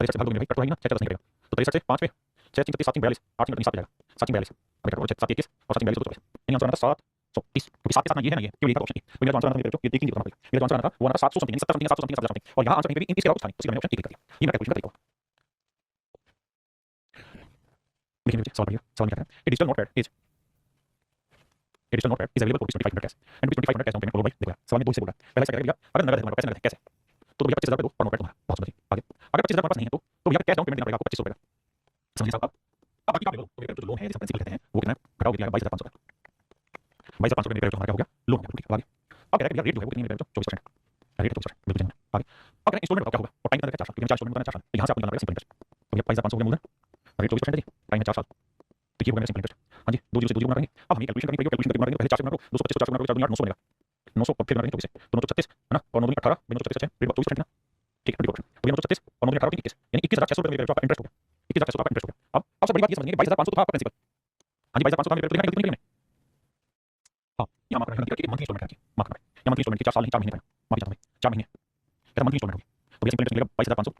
30 से भाग दोगे भाई कट तो है ना 6 नहीं करेगा तो 63 से 5 में 6 3 37 42 8 3 7 जाएगा 7 42 अब करो 7 21 और 7 42 तो यानी आंसर आता 730 क्योंकि 7 के साथ ये है ना ये क्यों लिखा ऑप्शन तो मेरा आंसर आता ये देखिए करना पड़ेगा मेरा आंसर आता वो आता 700 समथिंग 70 समथिंग 700 समथिंग 700 और यहां आंसर कहीं पे भी इसके अलावा कुछ था नहीं तो मैंने ऑप्शन टिक कर दिया ये मेरा कैलकुलेशन का तरीका देखिए मुझे सवाल क्या है a digital notepad is digital notepad is available for 2500 cash and 2500 cash down payment followed by देखो सवाल में दो से बोला पहला क्या करेगा अगर नगद है हमारे पास नगद है कैसे तो भैया 25000 रुपए दो और नोटपैड तुम्हारा बहुत सुंदर आगे अगर 25000 हमारे पास नहीं है तो भैया कैश डाउन पेमेंट देना पड़ेगा आपको 2500 रुपए का समझिए साहब अब बाकी का तो मेरा जो लोन है जिसे प्रिंसिपल कहते हैं वो कितना घटाओ दिया 22500 22500 रुपए मेरे जो हमारा क्या हो गया लोन है ठीक है आगे अब कह रहा है रेट जो है वो कितनी मेरे जो 24% रेट 24% बिल्कुल आगे अब कह रहे इंस्टॉलमेंट बताओ क्या होगा और टाइम कितना 4 साल क्योंकि 4 इंस्टॉलमेंट बताना 4 साल तो यहां से आपको निकालना पड़ेगा सिंपल इंटरेस्ट तो भैया 22500 हो गया मूलधन रेट 24% है जी टाइम है 4 साल तो ये हो गया मेरा सिंपल इंटरेस्ट हां जी 2 0 से 2 गुना करेंगे अब हमें कैलकुलेशन करनी पड़ेगी कैलकुलेशन करके मारेंगे पहले 4 से गुना करो 225 को 4 से गुना करो 4 गुना 900 बनेगा 900 और फिर गुना करेंगे 24 से तो 936 है ना और 9 18 936 है रेट 24% ना ठीक है 20% तो ये 936 और 9 18 21 यानी 21600 रुपए मेरे जो आपका इंटरेस्ट हो गया 21600 आपका इंटरेस्ट हो गया अब सबसे बड़ी बात ये समझिए 22500 तो था आपका प्रिंसिपल हां जी 22500 था मेरे करना कितनी हमने हाँ यहाँ मार्क करना है मंथली इंस्टॉलमेंट है मार्क करना है मंथली इंस्टॉलमेंट 4 साल नहीं 4 महीने माफी चाहता हूं 4 महीने ऐसा मंथली इंस्टॉलमेंट होगी तो भैया सिंपल इंटरेस्ट मिलेगा 22,500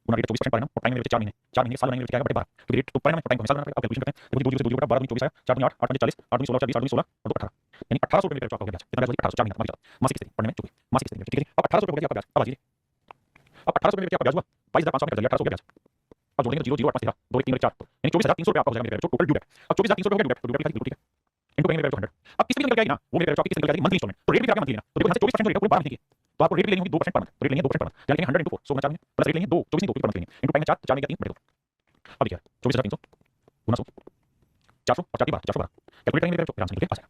गुना रेट 24% पर एनम और टाइम में 4 महीने साल बनेंगे क्या बड़े 12 क्योंकि रेट तो पर एनम टाइम को साल बनाना पड़ेगा आप कैलकुलेशन करते हैं देखो 2 बटा 12 24 आया 4 8 8 40 8 16 40 8 16 और 2 18 यानी 1800 रुपए में आपका हो गया कितना ब्याज 1800 4 महीने मासिक किस्त पढ़ने में चुकी मासिक किस्त ठीक है अब 1800 रुपए हो गया आपका ब्याज अब आइए अब 1800 रुपए में आपका ब्याज हुआ 22,500 में कर दिया 1800 ब्याज अब जोड़ेंगे 0 0 8 5 2 1 3 4 यानी 24,300 रुपए आपका हो जाएगा मेरे टोटल ड्यू डेट अब 24,300 रुपए हो गया ड्यू डेट ठीक है इनको कहेंगे 100 अब किस भी निकल जाएगी ना वो मेरे चौकी किस निकल जाएगी मंथली इंस्टॉलमेंट तो रेट भी आपका मंथली ना तो देखो 24% रेट पूरे 12 महीने की तो आपको रेट भी लेनी होगी 2% पर मंथ रेट लेंगे 2% पर मंथ यानी 100 into 4 16 4 प्लस रेट लेंगे 2 24 2 पर मंथ लेंगे इनको पाएंगे 4 4 लेंगे 3 बटे 2 अब देखिए 24,300 गुना 100 400 और 4 की 12 412 कैलकुलेट करेंगे मेरे आंसर निकले आ जाएगा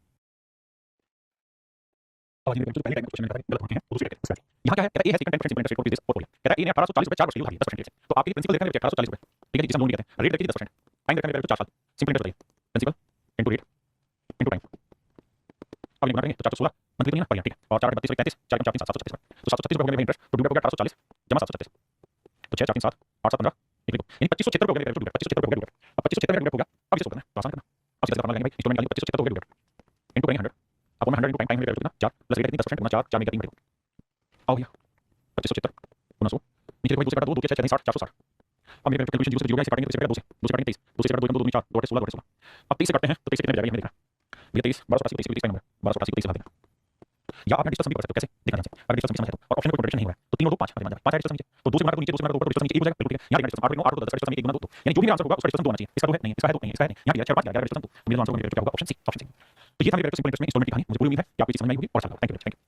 अब आइए तो पहले टाइम क्वेश्चन में गलत होते हैं वो दूसरी कहते हैं यहाँ क्या है कहता है ए है second 10% interest rate for this portfolio कहता है ए ने 1840 रुपए 4 वर्ष के लिए उधारी 10% से तो आपके प्रिंसिपल देखा है 1840 रुपए ठीक है जिसे हम लोन कहते हैं रेट देखिए 10% टाइम देखा है 4 साल सिंपल इंटरेस्ट बताइए principal into rate into time अब ये करेंगे तो 416 मंथली नहीं ना बढ़िया ठीक है और 4 32 33 4 4 736 तो 736 रुपए हो गया इंटरेस्ट तो ड्यू डेट हो गया 1840 जमा 736 तो 6 4 3 7 8 7 15 निकल यानी 2576 रुपए हो गया ड्यू डेट 2576 रुपए हो गया अब 2576 में ड्यू डेट हो गया अब इसे करना है तो आसान करना अब सीधा करना लगेगा भाई इंस्टॉलमेंट निकालिए 2576 हो गया ड्यू डेट इनटू करेंगे 100 अब 100 इनटू टाइम कितना 4 प्लस रेट कितनी 10% गुना 4 4 में 3 बटे आओ भैया 2576 गुना 100 नीचे भाई 2 से काटा 2 2 के 6 60 460 अब मेरे कैलकुलेशन 0 से 0 से काटेंगे 2 से काटेंगे 2 से काटेंगे 23 2 से काटेंगे 2 2 4 2 16 2 16 अब 23 से काटते हैं तो 23 कितने बच जाएगा ये देखा भैया 23 1280 23 का नंबर 1280 23 लगा देना या आप डिस्टेंस भी कर सकते हो कैसे देखना चाहिए अगर डिस्टेंस समझ तो और ऑप्शन में कोई कंट्रीब्यूशन नहीं हुआ तो 3 और 2 5 5 5 डिस्टेंस नीचे तो 2 से गुना करो नीचे 2 से गुना करो ऊपर 2 से नीचे 1 हो जाएगा बिल्कुल ठीक है यहां डिस्टेंस 8 9 8 10 डिस्टेंस 1 गुना 2 यानी जो भी आंसर होगा उसका डिस्टेंस 2 होना चाहिए इसका तो है नहीं इसका है तो नहीं इसका है नहीं यहां दिया 4 5 दिया डिस्टेंस 2 मेरा आंसर होगा क्या होगा ऑप्शन सी तो ये था मेरे सिंपल इंटरेस्ट में इंस्टॉलमेंट की कहानी मुझे पूरी उम्मीद है कि आपको ये समझ में आई होगी और अच्छा लगा थैंक यू।